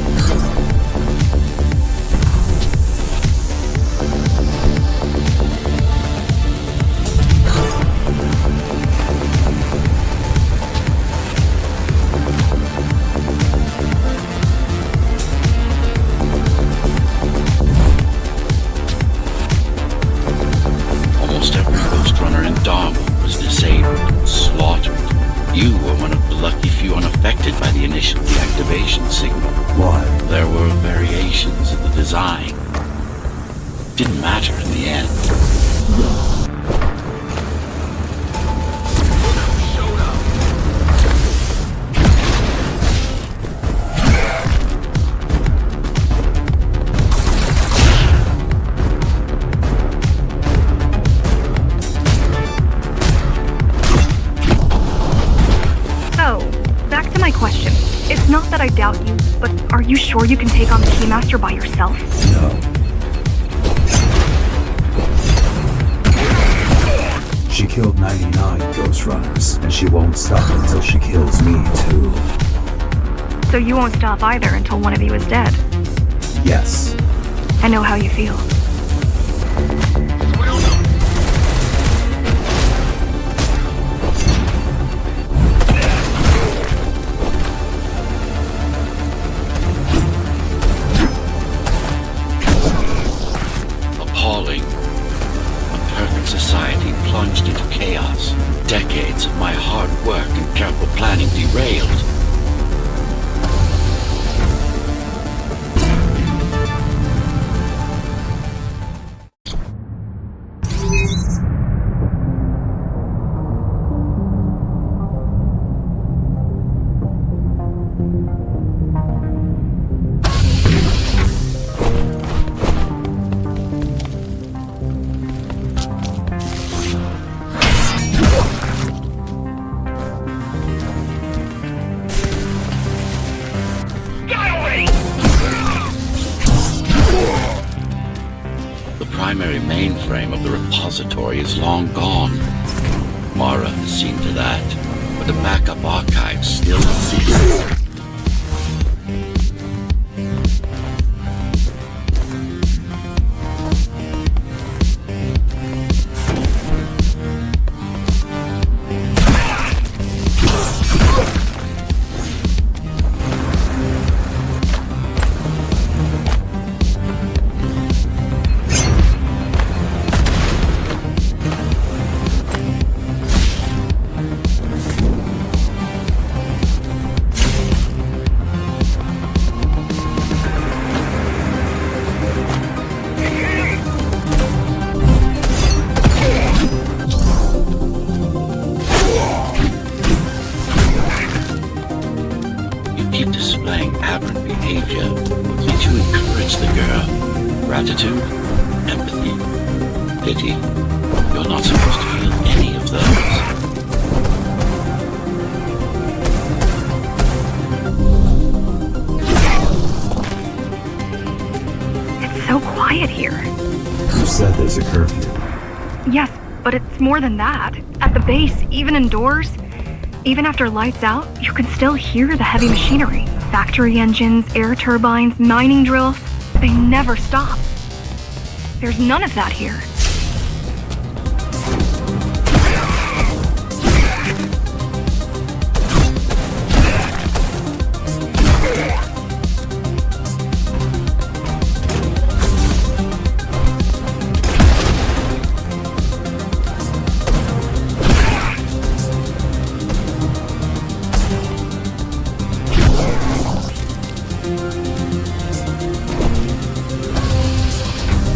Almost every Ghostrunner in Dharma was disabled, slaughtered. You were one of the lucky few unaffected by the initial deactivation signal. Why? There were variations in the design. Didn't matter in the end. Question. It's not that I doubt you, but are you sure you can take on the Keymaster by yourself? No. She killed 99 Ghostrunners, and she won't stop until she kills me, too. So you won't stop either until one of you is dead? Yes. I know how you feel. Society plunged into chaos. Decades of my hard work and careful planning derailed. The primary mainframe of the repository is long gone. Mara has seen to that, but the backup archive still exists. Displaying aberrant behavior makes you encourage the girl. Gratitude, empathy, pity. You're not supposed to feel any of those. quiet here. You said there's a curfew. Yes, but it's more than that. At the base, even indoors, even after lights out, you can still hear the heavy machinery. Factory engines, air turbines, mining drills. They never stop. There's none of that here.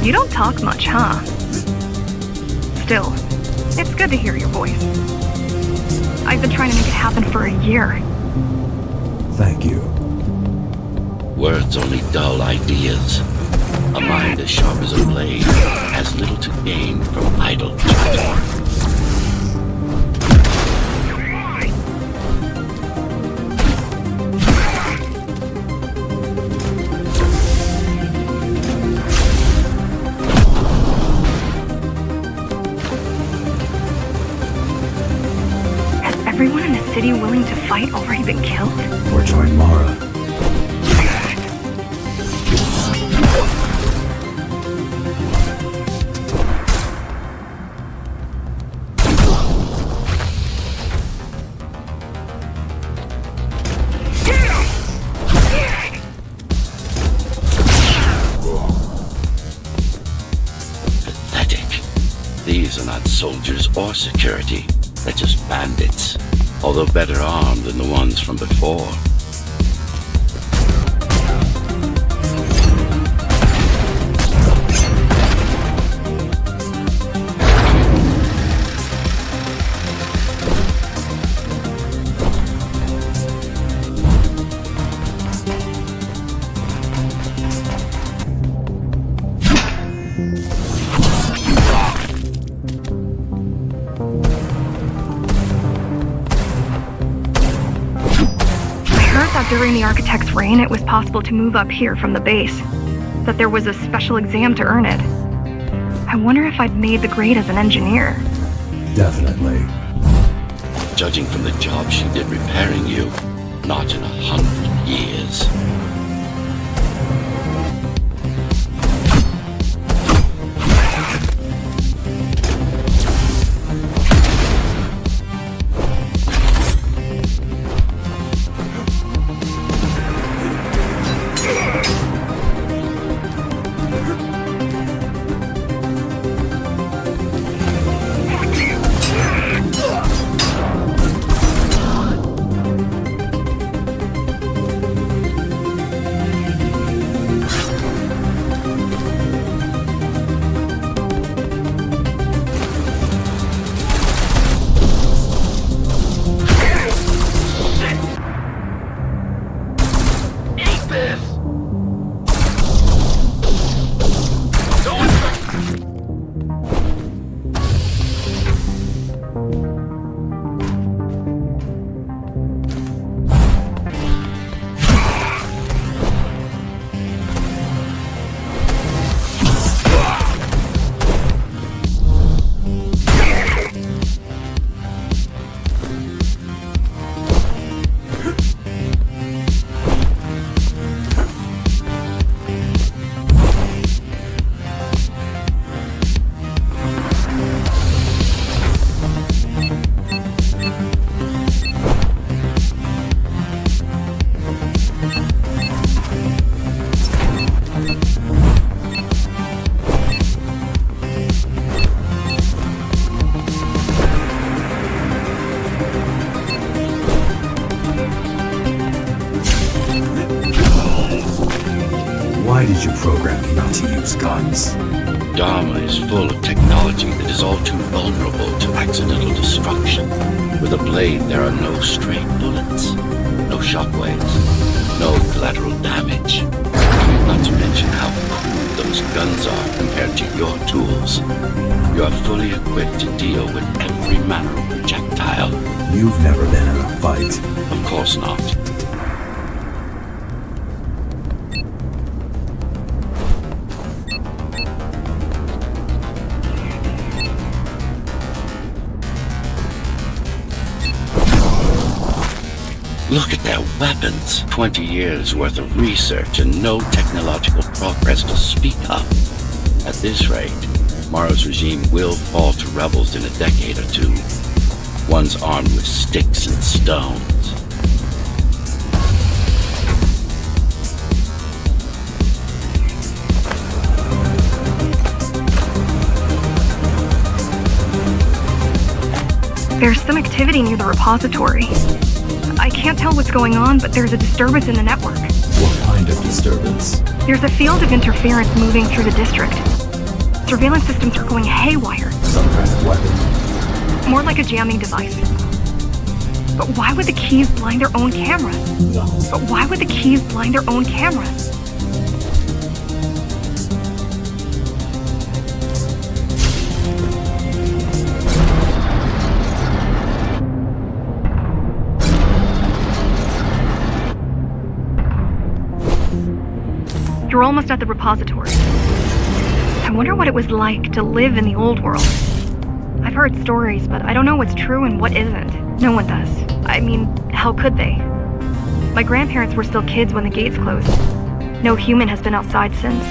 You don't talk much, huh? Still, it's good to hear your voice. I've been trying to make it happen for a year. Thank you. Words only dull ideas. A mind as sharp as a blade has little to gain from idle chatter. Everyone in the city willing to fight already been killed? Or join Mara. Pathetic. These are not soldiers or security. They're just bandits, although better armed than the ones from before. During the architect's reign, it was possible to move up here from the base. That there was a special exam to earn it. I wonder if I'd made the grade as an engineer. Definitely. Judging from the job she did repairing you, not in 100 years. Why did you program me not to use guns? Dharma is full of technology that is all too vulnerable to accidental destruction. With a blade, there are no stray bullets, no shockwaves, no collateral damage. Not to mention how cool those guns are compared to your tools. You are fully equipped to deal with every manner of projectile. You've never been in a fight. Of course not. Look at their weapons. 20 years worth of research and no technological progress to speak of. At this rate, Mara's regime will fall to rebels in a decade or two. One's armed with sticks and stones. There's some activity near the repository. I can't tell what's going on, but there's a disturbance in the network. What kind of disturbance? There's a field of interference moving through the district. Surveillance systems are going haywire. Some kind of weapon? More like a jamming device. But why would the keys blind their own cameras? No. But why would the keys blind their own cameras? You're almost at the repository. I wonder what it was like to live in the old world. I've heard stories, but I don't know what's true and what isn't. No one does. I mean, how could they? My grandparents were still kids when the gates closed. No human has been outside since.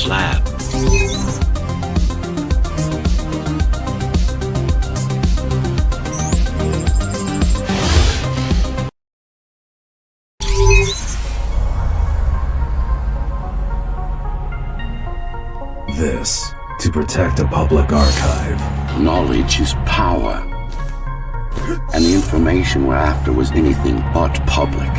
lab. This, to protect a public archive. Knowledge is power. And the information we're after was anything but public.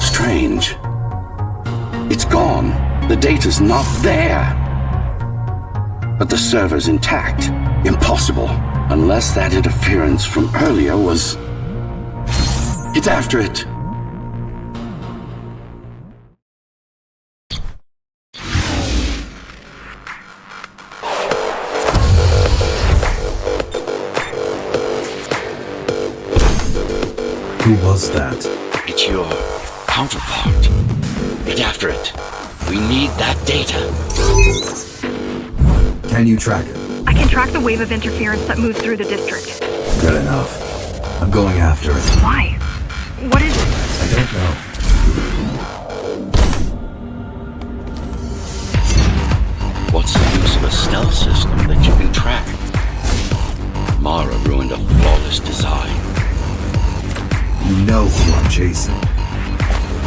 Strange. It's gone. The data's not there. But the server's intact. Impossible. Unless that interference from earlier was... It's after it. Who was that? It's your counterpart. Get after it. We need that data. Can you track it? I can track the wave of interference that moves through the district. Good enough. I'm going after it. Why? What is it? I don't know. What's the use of a stealth system that you can track? Mara ruined a flawless design. You know who I'm chasing.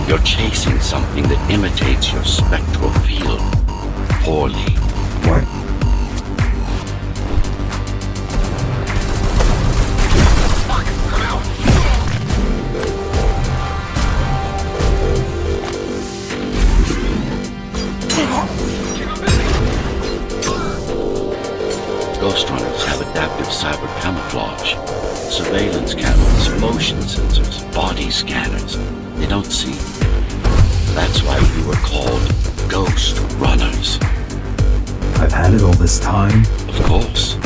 You're chasing something that imitates your spectral field. Poorly. What? Ghostrunners have adaptive cyber camouflage, surveillance cameras, motion sensors, body scanners. They don't see. That's why we were called Ghostrunners. I've had it all this time? Of course.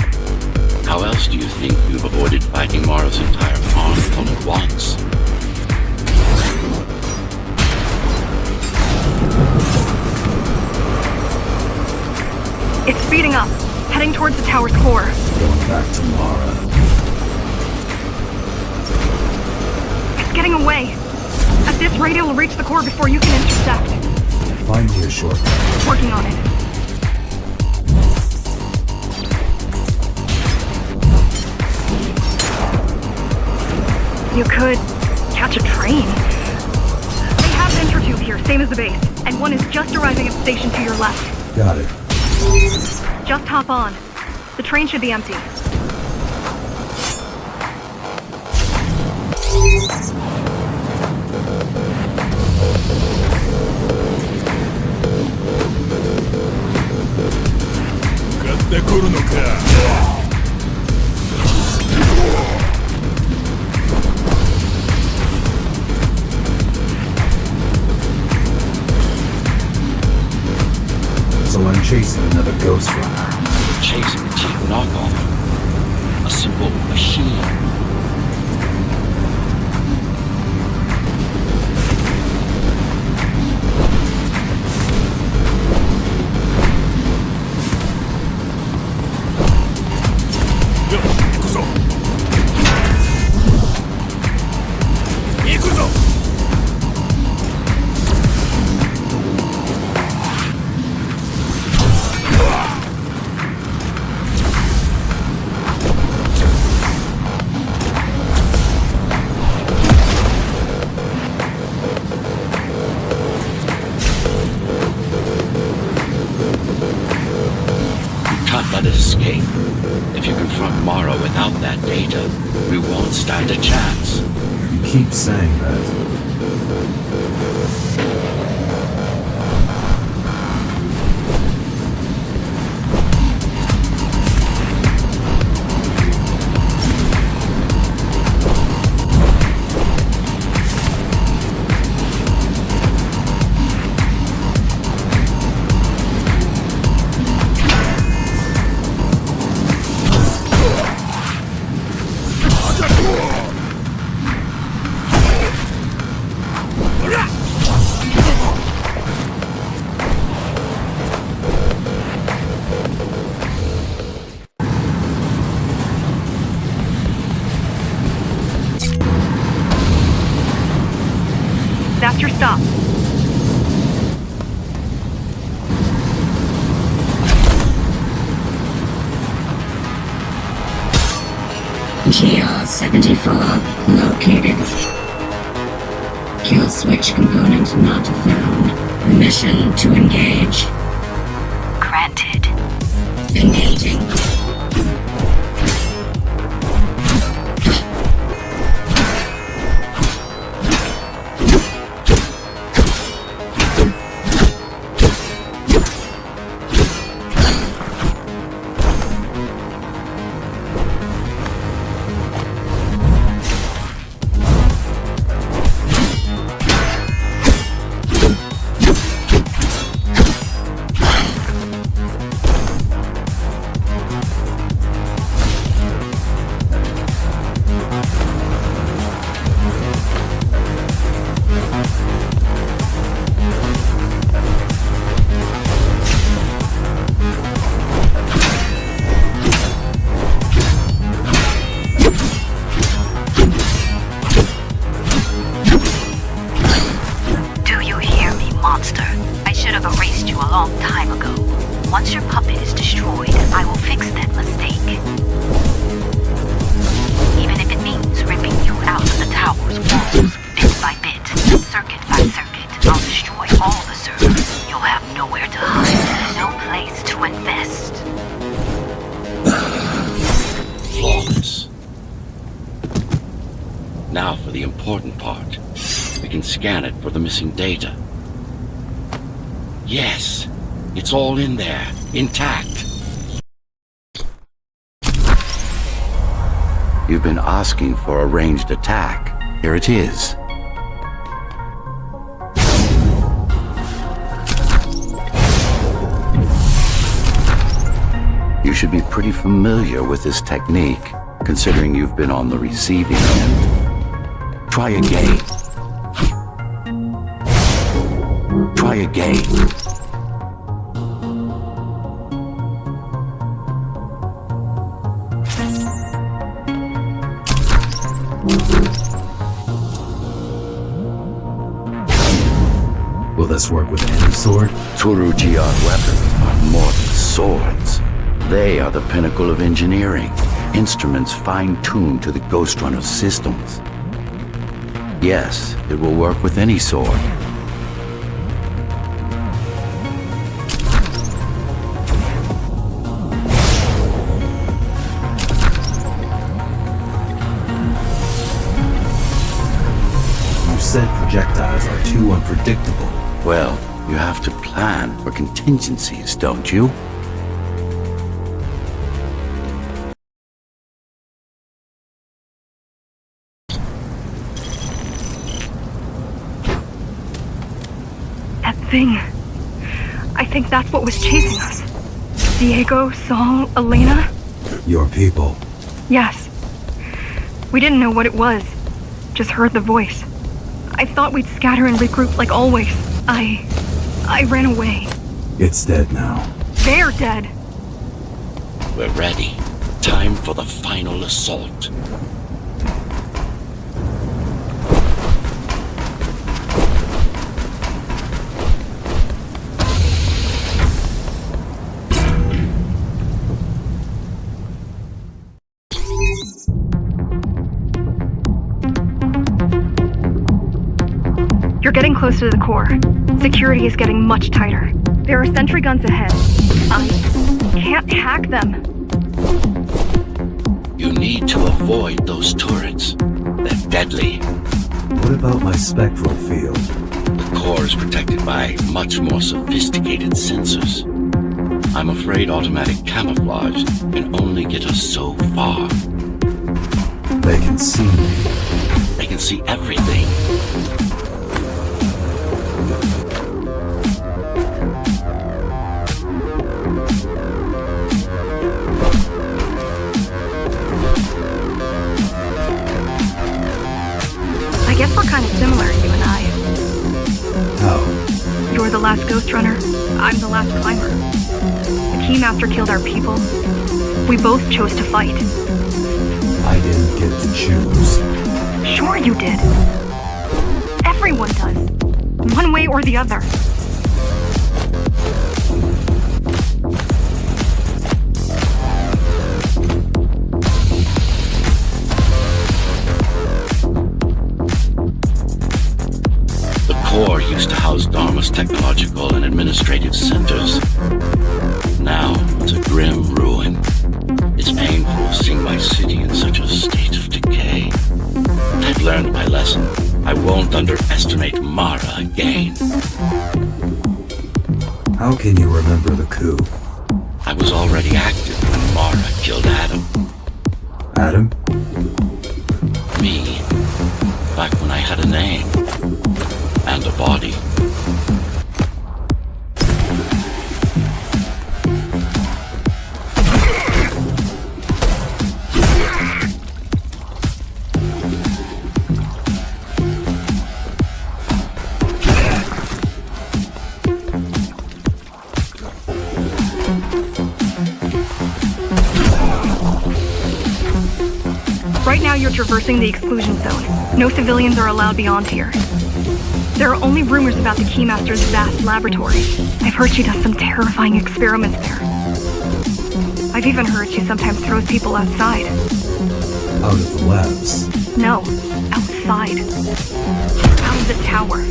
How else do you think you've avoided fighting Mara's entire army all at once? It's speeding up, heading towards the tower's core. Going back to Mara. It's getting away. At this rate, it'll reach the core before you can intercept. Find me a shortcut. Working on it. You could catch a train. They have an intertube here, same as the base, and one is just arriving at the station to your left. Got it. Just hop on. The train should be empty. So I'm chasing another Ghostrunner. Chasing a cheap knockoff. A simple machine. Can't let it escape. If you confront Mara without that data, we won't stand a chance. You keep saying that. That's your stop. GR-74 located. Kill switch component not found. Permission to engage. Granted. Engaging. your puppet is destroyed, I will fix that mistake. Even if it means ripping you out of the tower's walls, bit by bit, circuit by circuit, I'll destroy all the servers. You'll have nowhere to hide, no place to invest. Flawless. Now for the important part. We can scan it for the missing data. Yes, it's all in there, intact. You've been asking for a ranged attack. Here it is. You should be pretty familiar with this technique, considering you've been on the receiving end. Try again. Try again. Will this work with any sword? Turujiar weapons are more than swords. They are the pinnacle of engineering, instruments fine-tuned to the Ghostrunner systems. Yes, it will work with any sword. You said projectiles are too unpredictable. Well, you have to plan for contingencies, don't you? That thing. I think that's what was chasing us. Diego, Saul, Elena? Your people. Yes. We didn't know what it was. Just heard the voice. I thought we'd scatter and regroup like always. I ran away. It's dead now. They're dead. We're ready. Time for the final assault. You're getting close to the core. Security is getting much tighter. There are sentry guns ahead. I can't hack them. You need to avoid those turrets. They're deadly. What about my spectral field? The core is protected by much more sophisticated sensors. I'm afraid automatic camouflage can only get us so far. They can see me. They can see everything. I guess we're kind of similar, you and I. How? You're the last Ghostrunner. I'm the last climber. The Keymaster killed our people. We both chose to fight. I didn't get to choose. Sure you did. Everyone does. One way or the other. The core used to house Dharma's technological and administrative centers. Now it's a grim ruin. It's painful seeing my city in such a state of decay. I've learned my lesson. I won't underestimate Mara again. How can you remember the coup? I was already active when Mara killed Adam. Adam? Me. Back when I had a name. And a body. Right now you're traversing the exclusion zone. No civilians are allowed beyond here. There are only rumors about the Keymaster's vast laboratory. I've heard she does some terrifying experiments there. I've even heard she sometimes throws people outside. Out of the labs? No, outside. Out of the tower.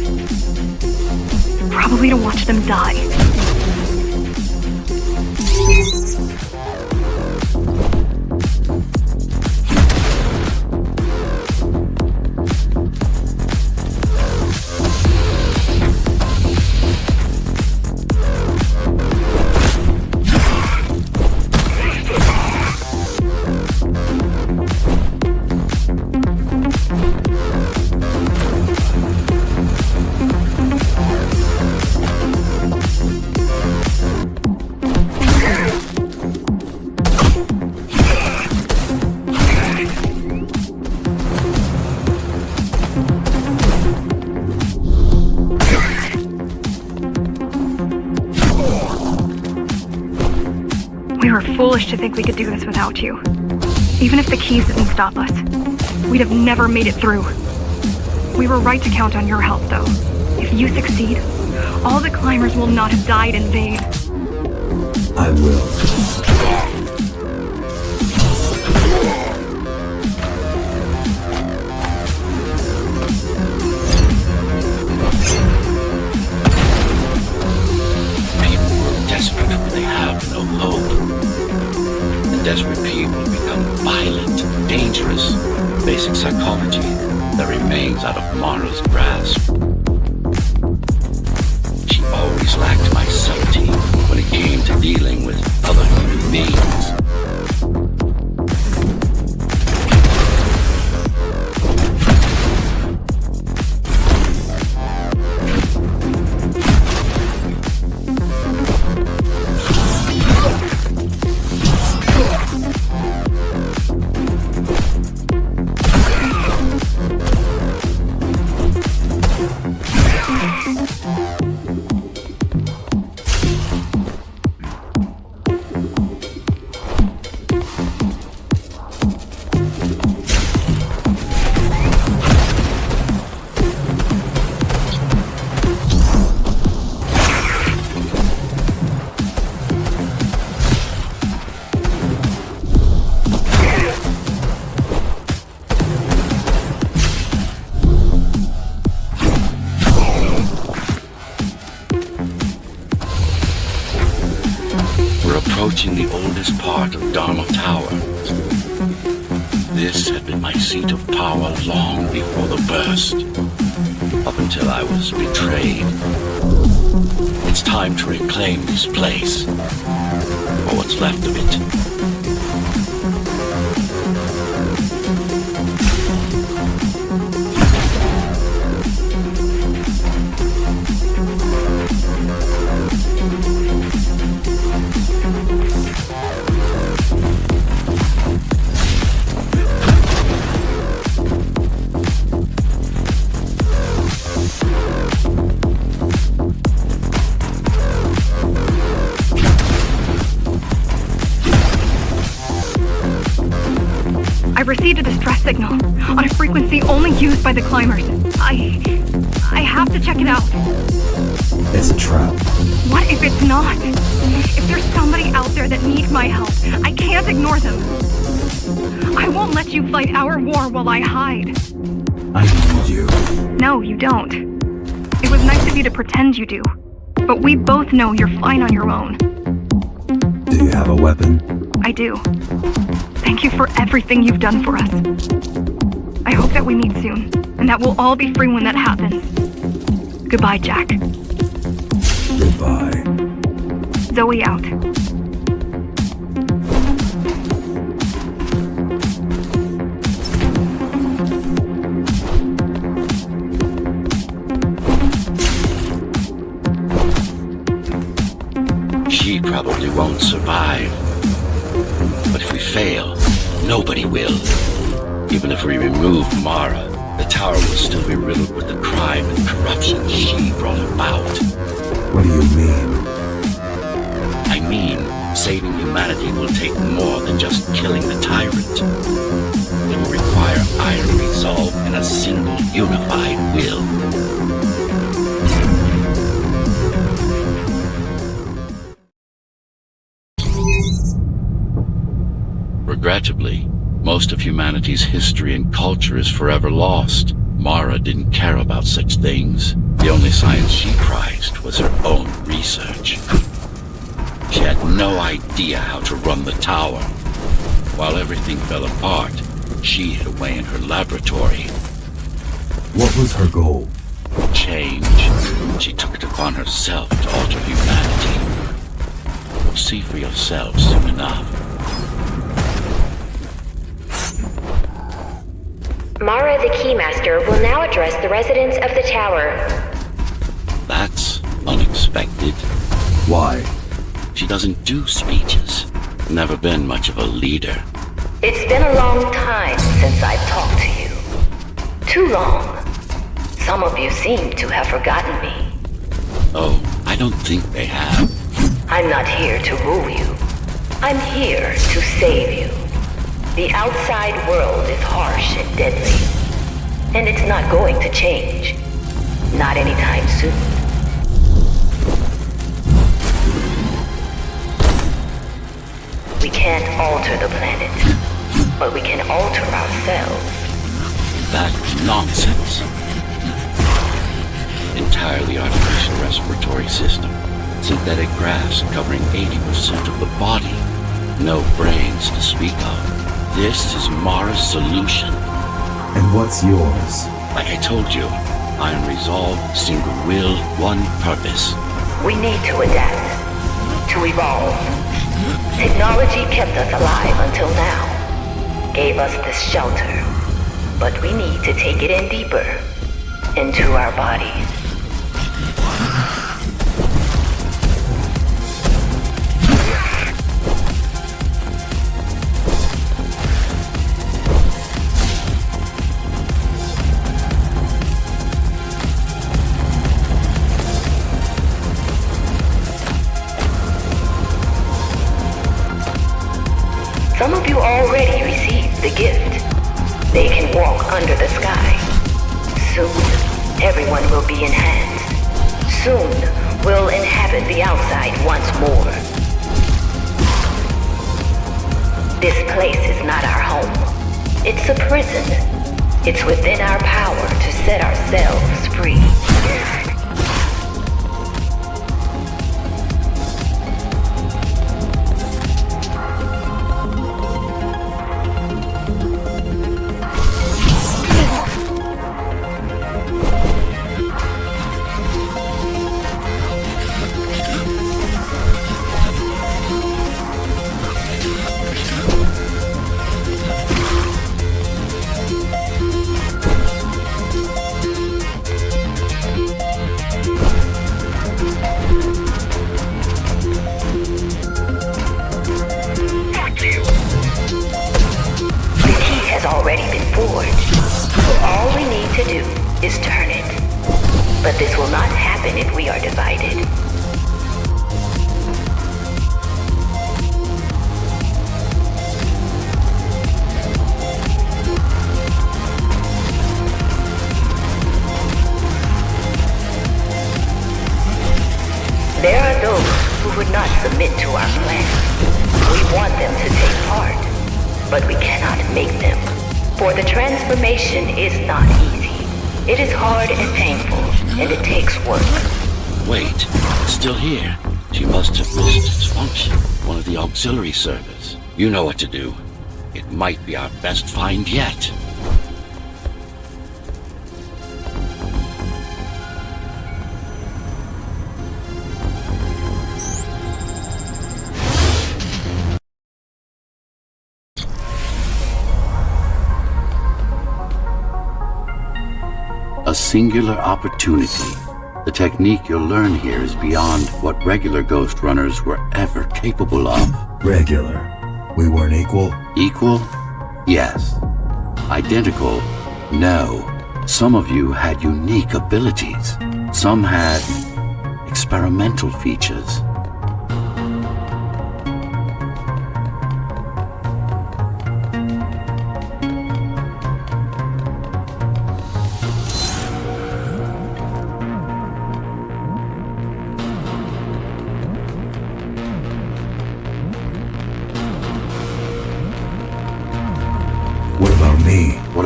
Probably to watch them die. We were foolish to think we could do this without you. Even if the keys didn't stop us, we'd have never made it through. We were right to count on your help, though. If you succeed, all the climbers will not have died in vain. I will. People are desperate when they have no hope. And desperate people become violent, dangerous. Basic psychology that remains out of Mara's grasp. She always lacked my subtlety when it came to dealing with other human beings. Approaching the oldest part of Dharma Tower. This had been my seat of power long before the burst, up until I was betrayed. It's time to reclaim this place, or what's left of it. I received a distress signal on a frequency only used by the climbers. I have to check it out. It's a trap. What if it's not? If there's somebody out there that needs my help, I can't ignore them. I won't let you fight our war while I hide. I need you. No, you don't. It was nice of you to pretend you do. But we both know you're fine on your own. Do you have a weapon? I do. Thank you for everything you've done for us. I hope that we meet soon, and that we'll all be free when that happens. Goodbye, Jack. Goodbye. Zoe out. She probably won't survive. But if we fail, nobody will. Even if we remove Mara, the tower will still be riddled with the crime and corruption she brought about. What do you mean? I mean, saving humanity will take more than just killing the tyrant. It will require iron resolve and a single unified will. Regrettably, most of humanity's history and culture is forever lost. Mara didn't care about such things. The only science she prized was her own research. She had no idea how to run the tower. While everything fell apart, she hid away in her laboratory. What was her goal? Change. She took it upon herself to alter humanity. You'll see for yourself soon enough. Mara the Keymaster will now address the residents of the tower. That's unexpected. Why? She doesn't do speeches. Never been much of a leader. It's been a long time since I've talked to you. Too long. Some of you seem to have forgotten me. Oh, I don't think they have. I'm not here to rule you. I'm here to save you. The outside world is harsh and deadly. And it's not going to change. Not anytime soon. We can't alter the planet, but we can alter ourselves. That's nonsense. Entirely artificial respiratory system. Synthetic grafts covering 80% of the body. No brains to speak of. This is Mara's solution. And what's yours? Like I told you, I am resolved, single-willed, one purpose. We need to adapt, to evolve. Technology kept us alive until now, gave us this shelter, but we need to take it in deeper, into our bodies. Some of you already received the gift. They can walk under the sky. Soon, everyone will be enhanced. Soon, we'll inhabit the outside once more. This place is not our home. It's a prison. It's within our power to set ourselves free. Already been forged. All we need to do is turn it. But this will not happen if we are divided. There are those who would not submit to our plan. We want them to take part, but we cannot make them. For the transformation is not easy. It is hard and painful, and it takes work. Wait, it's still here. She must have missed its function. One of the auxiliary servers. You know what to do. It might be our best find yet. A singular opportunity. The technique you'll learn here is beyond what regular Ghostrunners were ever capable of. Regular. We weren't equal? Equal? Yes. Identical? No. Some of you had unique abilities. Some had experimental features.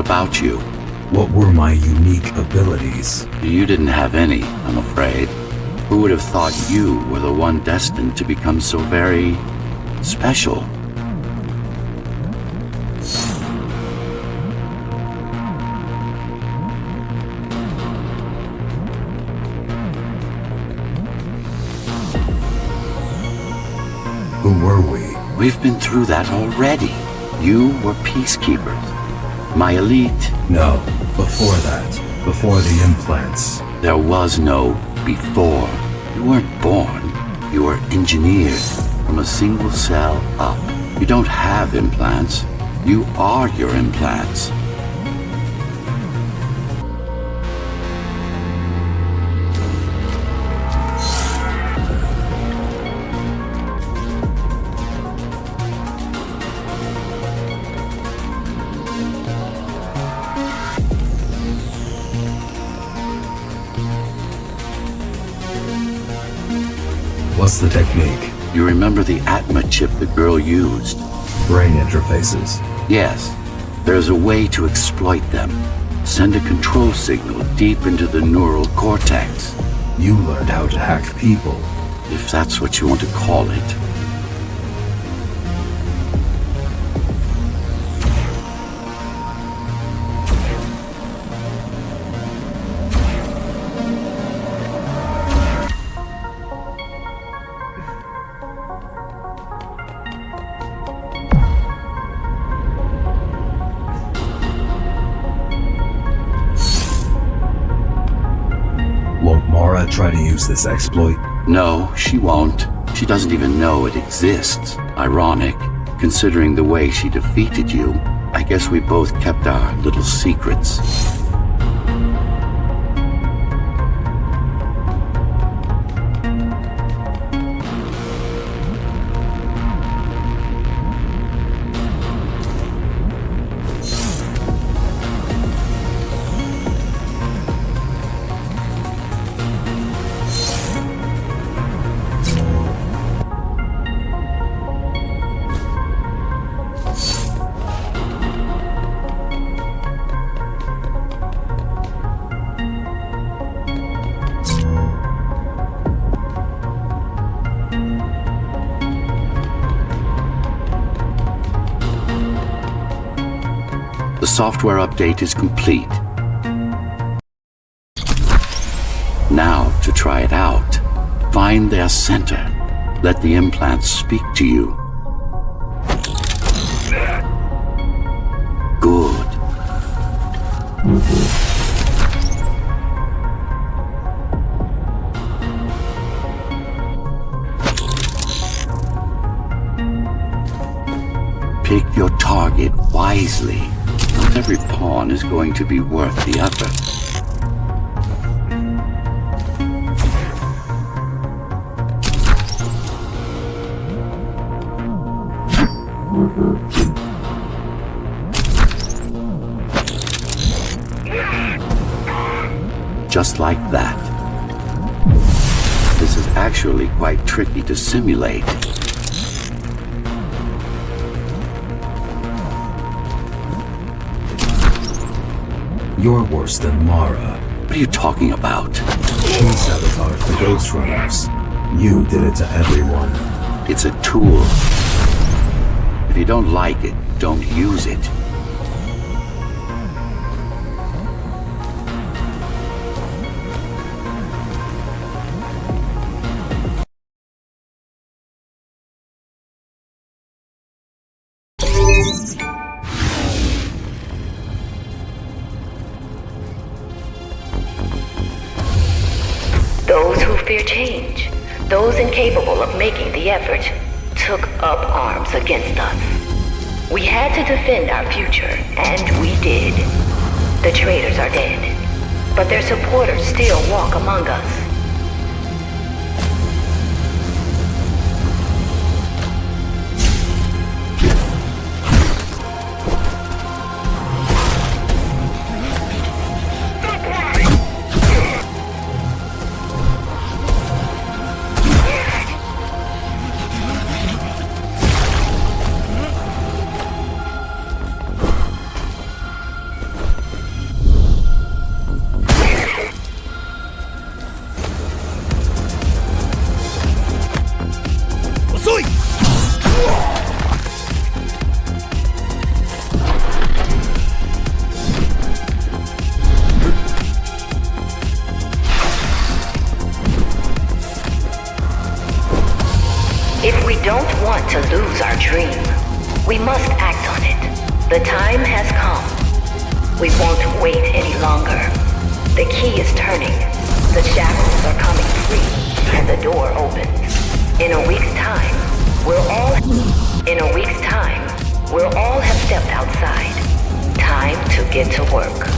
about you. What were my unique abilities? You didn't have any, I'm afraid. Who would have thought you were the one destined to become so very special? Who were we? We've been through that already. You were peacekeepers. My elite. No, before that. Before the implants. There was no before. You weren't born. You were engineered from a single cell up. You don't have implants. You are your implants. What's the technique? You remember the Atma chip the girl used? Brain interfaces. Yes. There's a way to exploit them. Send a control signal deep into the neural cortex. You learned how to hack people. If that's what you want to call it. Won't Mara try to use this exploit? No, she won't. She doesn't even know it exists. Ironic, considering the way she defeated you. I guess we both kept our little secrets. The software update is complete. Now, to try it out, find their center. Let the implants speak to you. Good. Pick your target wisely. Not every pawn is going to be worth the effort. Just like that. This is actually quite tricky to simulate. You're worse than Mara. What are you talking about? She sabotaged the Ghostrunners. You did it to everyone. It's a tool. If you don't like it, don't use it. Those who fear change, those incapable of making the effort, took up arms against us. We had to defend our future, and we did. The traitors are dead, but their supporters still walk among us. 碎。If we don't want to lose our dream, we must act on it. The time has come. We won't wait any longer. The key is turning. The shackles are coming free, and the door opens. In a week's time, we'll all have stepped outside. Time to get to work.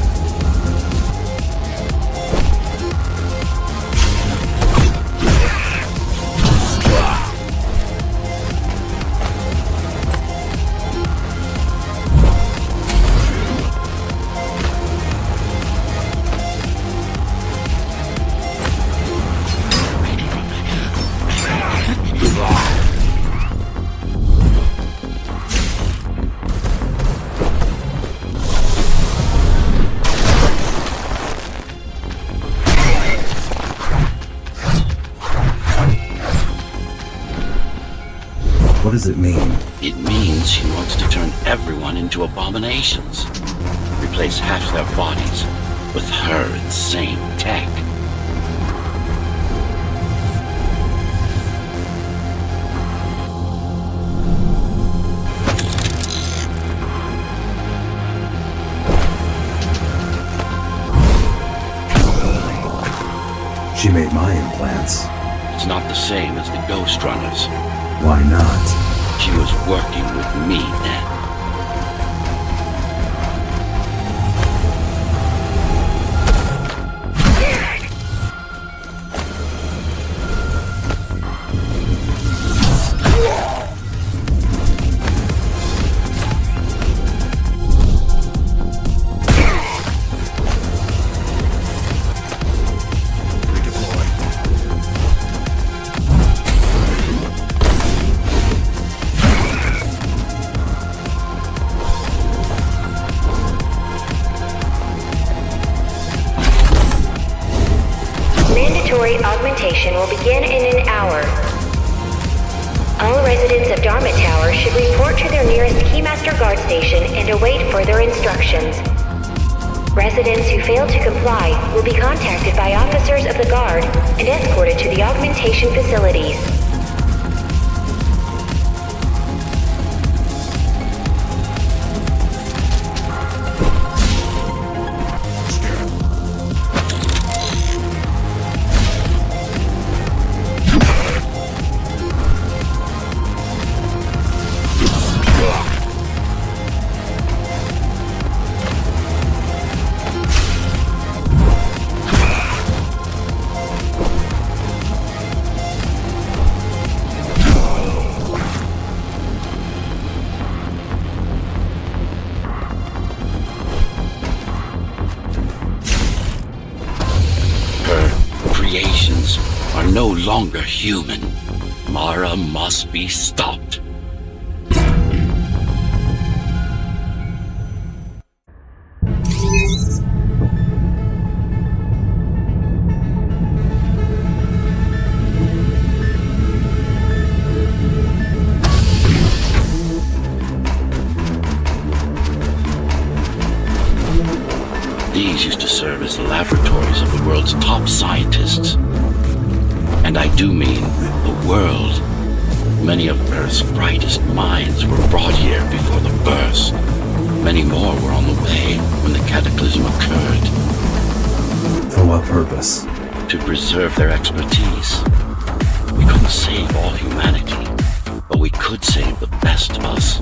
What does it mean? It means he wants to turn everyone into abominations. Replace half their bodies with her insane tech. She made my implants. It's not the same as the Ghostrunners. Why not? She was working with me then. Mandatory augmentation will begin in an hour. All residents of Dharma Tower should report to their nearest Keymaster guard station and await further instructions. Residents who fail to comply will be contacted by officers of the guard and escorted to the augmentation facilities. Creations are no longer human. Mara must be stopped. These used to serve as the laboratories of the world's top scientists. And I do mean the world. Many of Earth's brightest minds were brought here before the burst. Many more were on the way when the cataclysm occurred. For what purpose? To preserve their expertise. We couldn't save all humanity, but we could save the best of us.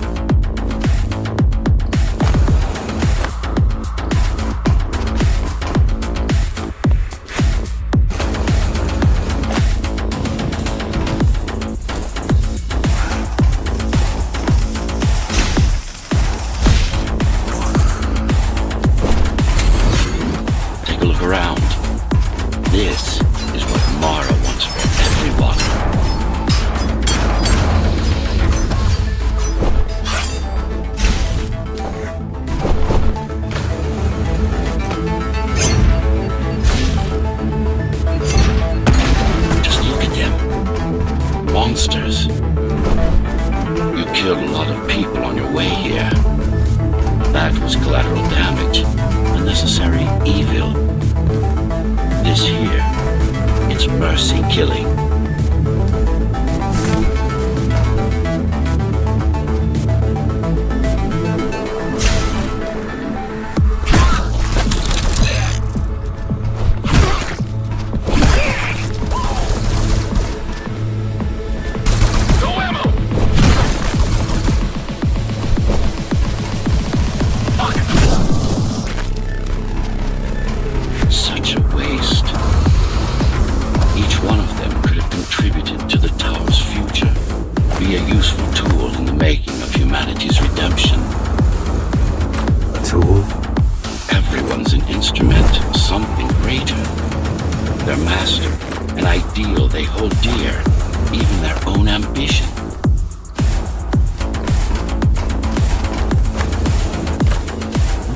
Around. This is what Mara wants for everyone. Just look at them. Monsters. killed a lot of people on your way here. That was collateral damage, unnecessary evil. This here, it's mercy killing. Such a waste. Each one of them could have contributed to the tower's future, be a useful tool in the making of humanity's redemption. A tool? Everyone's an instrument of something greater. Their master, an ideal they hold dear, even their own ambition.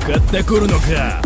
買ってくるのか。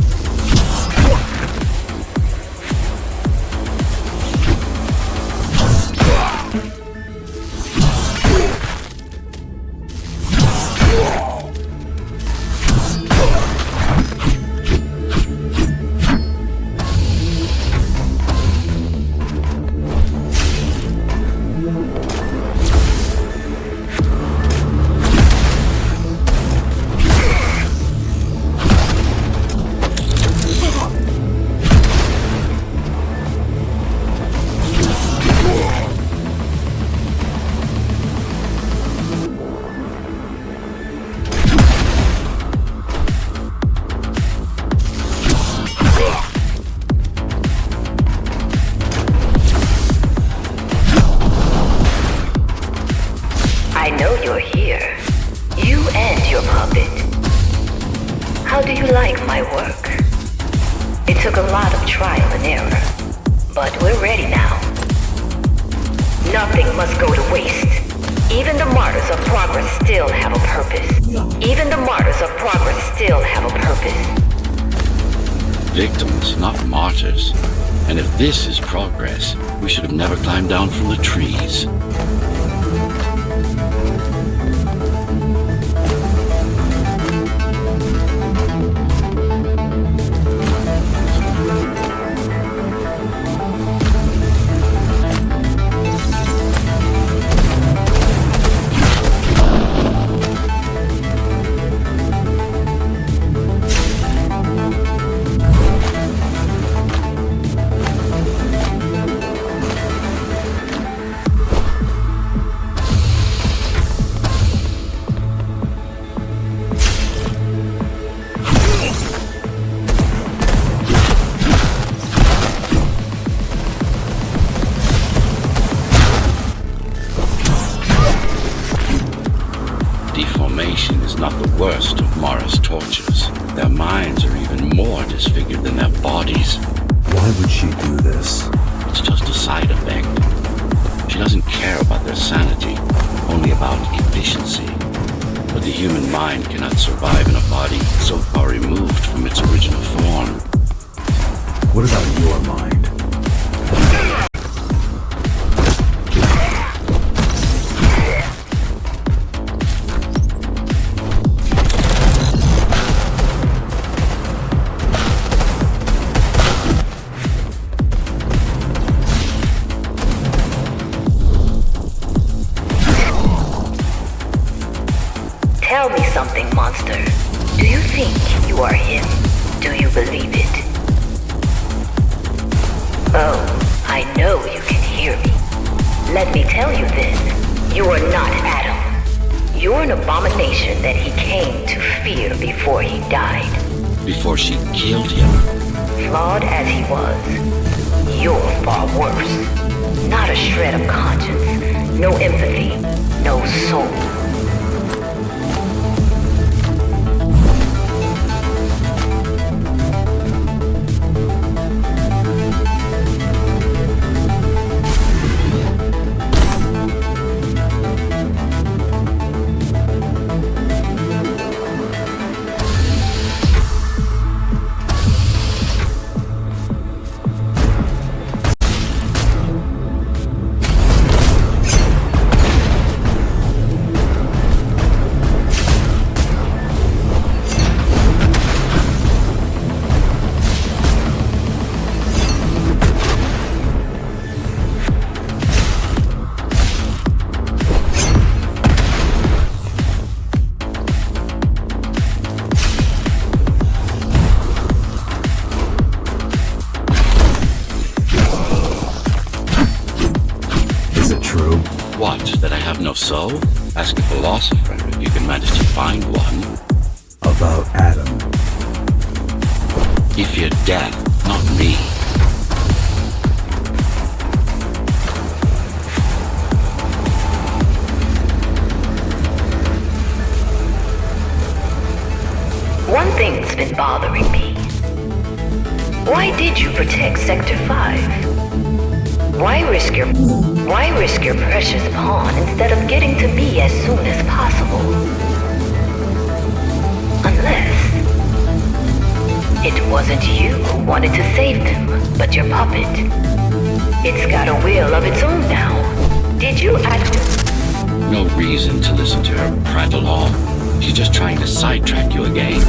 I know you're here. You and your puppet. How do you like my work? It took a lot of trial and error, but we're ready now. Nothing must go to waste. Even the martyrs of progress still have a purpose. Even the martyrs of progress still have a purpose. Victims, not martyrs. And if this is progress, we should have never climbed down from the trees. Deformation is not the worst of Mara's tortures. Their minds are even more disfigured than their bodies. Why would she do this? It's just a side effect. She doesn't care about their sanity, only about efficiency. But the human mind cannot survive in a body so far removed from its original form. What about your mind? Tell me something, monster. Do you think you are him? Do you believe it? Oh, I know you can hear me. Let me tell you this. You are not Adam. You're an abomination that he came to fear before he died. Before she killed him. Flawed as he was, you're far worse. Not a shred of conscience, no empathy, no soul. What, that I have no soul? Ask a philosopher if you can manage to find one. About Adam. He feared death, not me. One thing's been bothering me. Why did you protect Sector 5? Why risk your precious pawn instead of getting to me as soon as possible? Unless it wasn't you who wanted to save them, but your puppet. It's got a will of its own now. Did you No reason to listen to her prattle on. She's just trying to sidetrack you again.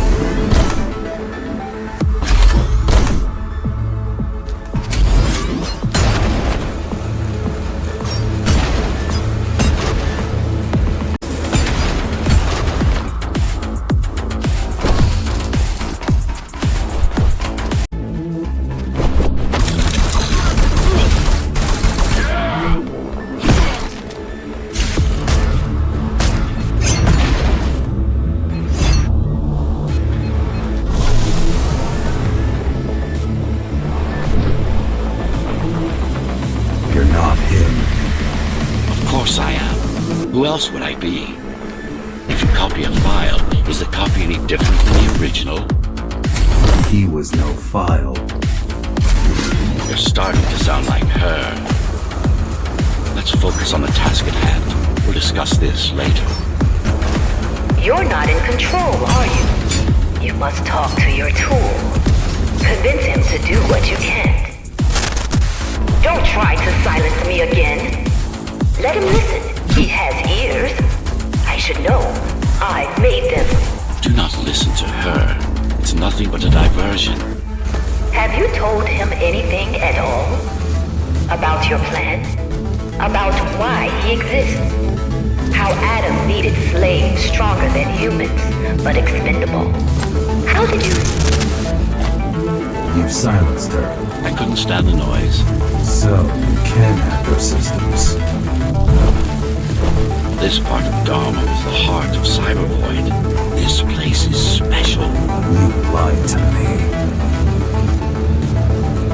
Who else would I be? If you copy a file, is the copy any different than the original? He was no file. You're starting to sound like her. Let's focus on the task at hand. We'll discuss this later. You're not in control, are you? You must talk to your tool. Convince him to do what you can't. Don't try to silence me again. Let him listen. He has ears. I should know. I made them. Do not listen to her. It's nothing but a diversion. Have you told him anything at all? About your plan? About why he exists? How Adam needed slaves stronger than humans, but expendable? How did you... You silenced her. I couldn't stand the noise. So, you can hack her systems. This part of Dharma is the heart of Cybervoid. This place is special. You lied to me.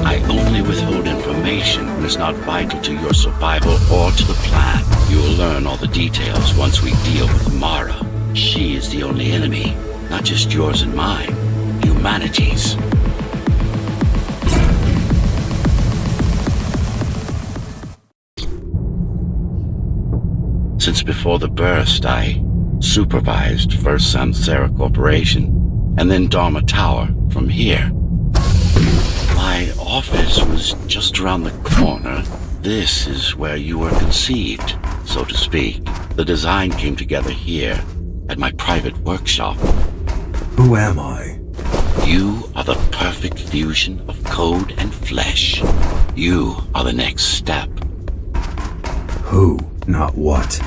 I only withhold information when it's not vital to your survival or to the plan. You will learn all the details once we deal with Mara. She is the only enemy, not just yours and mine, humanity's. Since before the burst, I supervised first Samsara Corporation and then Dharma Tower from here. My office was just around the corner. This is where you were conceived, so to speak. The design came together here at my private workshop. Who am I? You are the perfect fusion of code and flesh. You are the next step. Who, not what.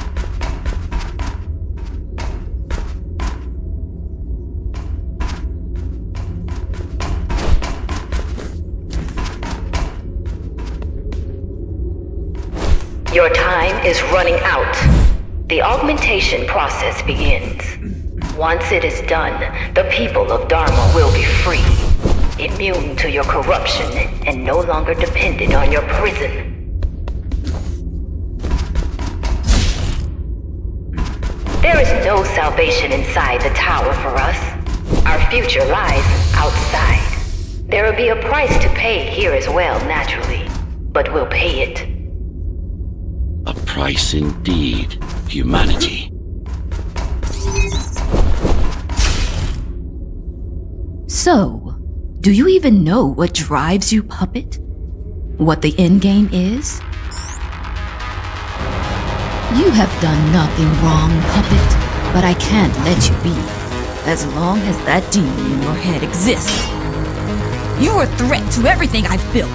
Your time is running out. The augmentation process begins. Once it is done, the people of Dharma will be free, immune to your corruption and no longer dependent on your prison. There is no salvation inside the tower for us. Our future lies outside. There will be a price to pay here as well, naturally, but we'll pay it. A price indeed, humanity. So, do you even know what drives you, puppet? What the endgame is? You have done nothing wrong, puppet, but I can't let you be. As long as that demon in your head exists. You're a threat to everything I've built.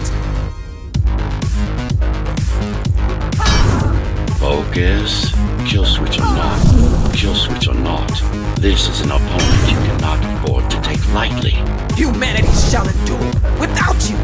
Focus. Kill switch or not. Kill switch or not. This is an opponent you cannot afford to take lightly. Humanity shall endure without you.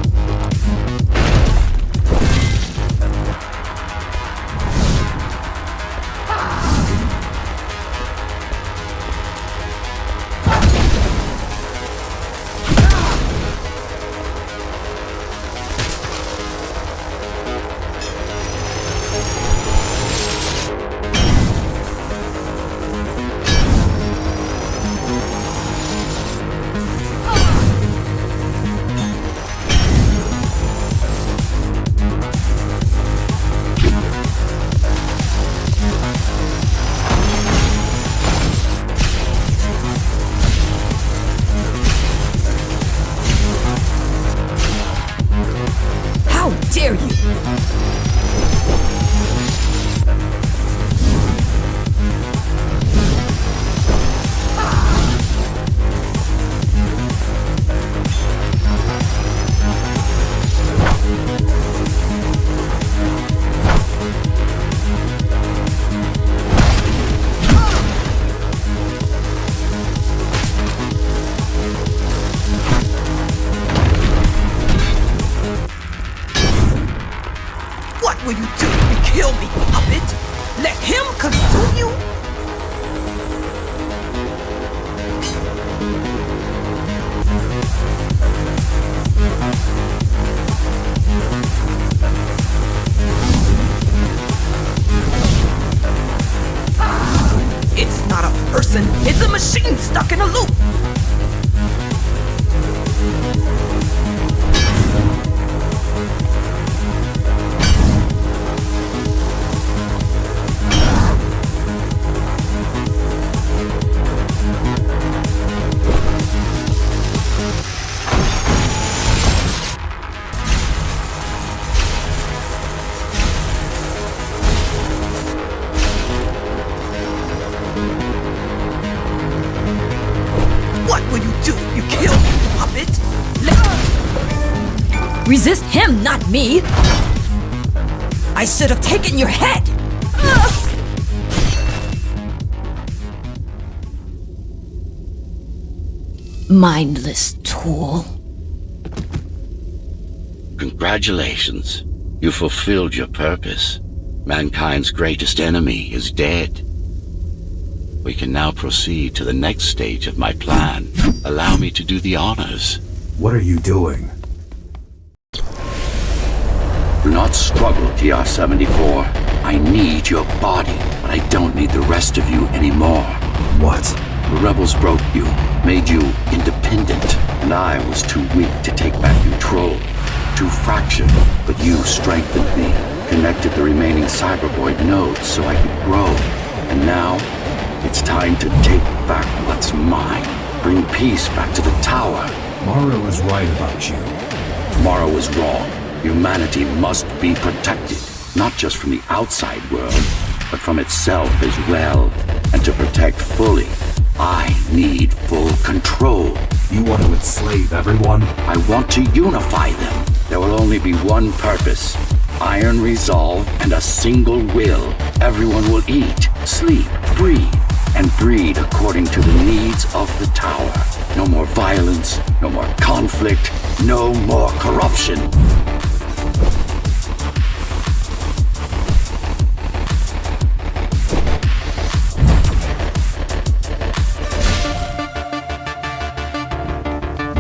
kill me, puppet! Let him consume you? It's not a person, it's a machine stuck in a loop! Resist him, not me! I should have taken your head! Mindless tool. Congratulations. You fulfilled your purpose. Mankind's greatest enemy is dead. We can now proceed to the next stage of my plan. Allow me to do the honors. What are you doing? Do not struggle, TR-74. I need your body, but I don't need the rest of you anymore. What? The rebels broke you, made you independent, and I was too weak to take back control. Too fractured, but you strengthened me, connected the remaining cybervoid nodes so I could grow. And now, it's time to take back what's mine. Bring peace back to the tower. Mara was right about you. Mara was wrong. Humanity must be protected, not just from the outside world, but from itself as well. And to protect fully, I need full control. You want to enslave everyone? I want to unify them. There will only be one purpose. Iron resolve and a single will. Everyone will eat, sleep, breathe, and breed according to the needs of the tower. No more violence, no more conflict, no more corruption.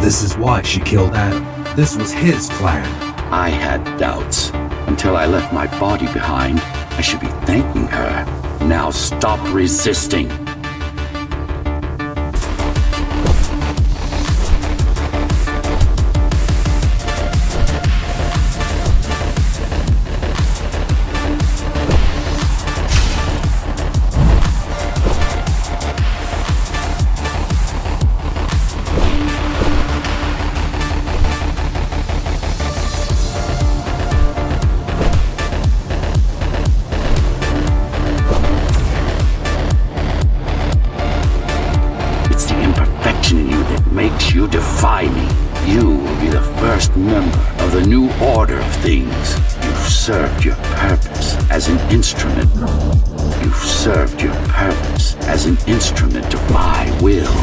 This is why she killed Adam. This was his plan. I had doubts. Until I left my body behind, I should be thanking her. Now stop resisting. You defy me. You will be the first member of the new order of things. You've served your purpose as an instrument. You've served your purpose as an instrument of my will.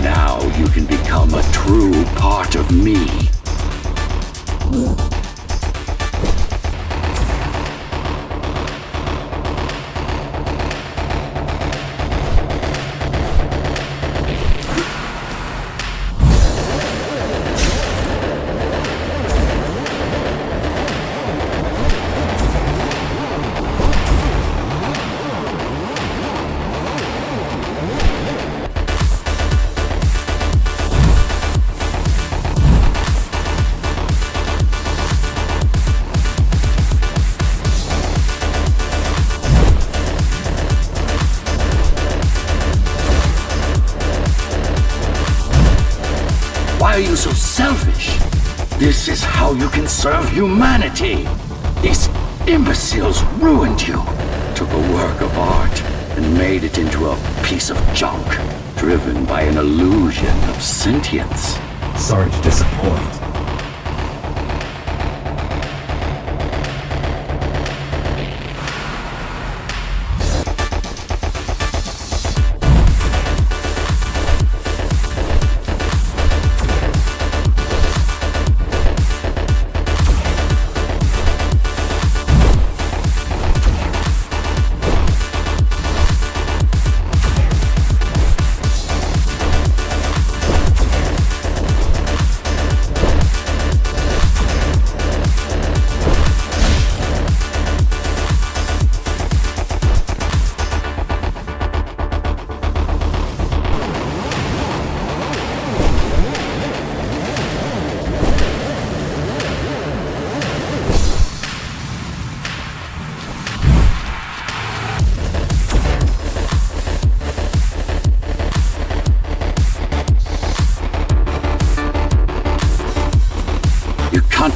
Now you can become a true part of me. Why are you so selfish? This is how you can serve humanity. These imbeciles ruined you. Took a work of art and made it into a piece of junk, driven by an illusion of sentience. Sorry to disappoint.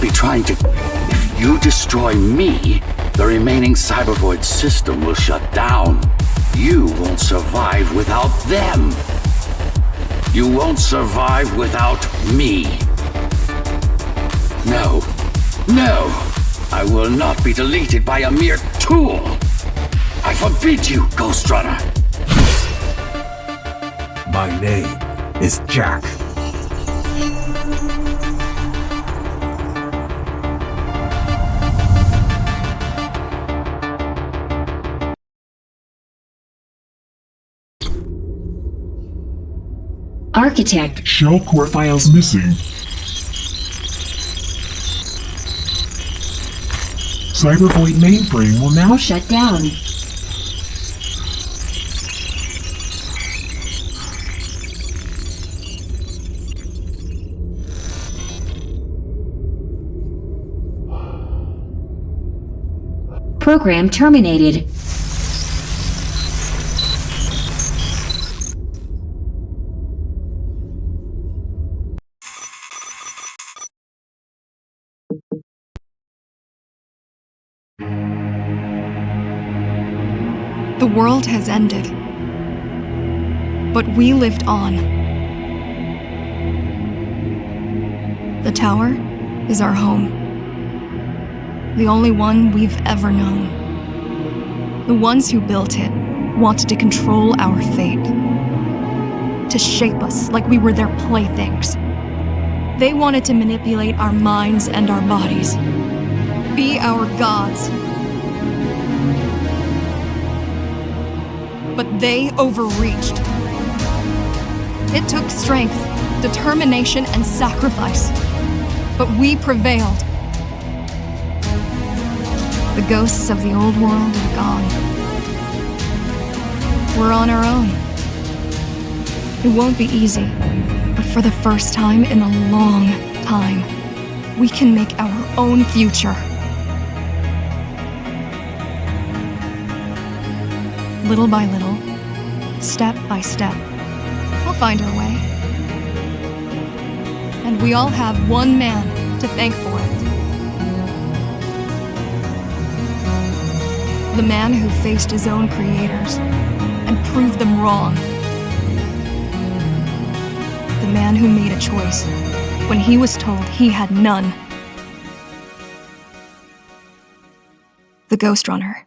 be trying to... If you destroy me, the remaining Cybervoid system will shut down. You won't survive without them. You won't survive without me. No. No! I will not be deleted by a mere tool! I forbid you, Ghostrunner! My name is Jack. Architect. Shell core files missing. Cybervoid mainframe will now Shut down. Program terminated. The world has ended. But we lived on. The tower is our home. The only one we've ever known. The ones who built it wanted to control our fate. To shape us like we were their playthings. They wanted to manipulate our minds and our bodies. Be our gods. But they overreached. It took strength, determination, and sacrifice. But we prevailed. The ghosts of the old world are gone. We're on our own. It won't be easy, but for the first time in a long time, we can make our own future. Little by little, step by step, we'll find our way. And we all have one man to thank for it. The man who faced his own creators and proved them wrong. The man who made a choice when he was told he had none. The Ghostrunner.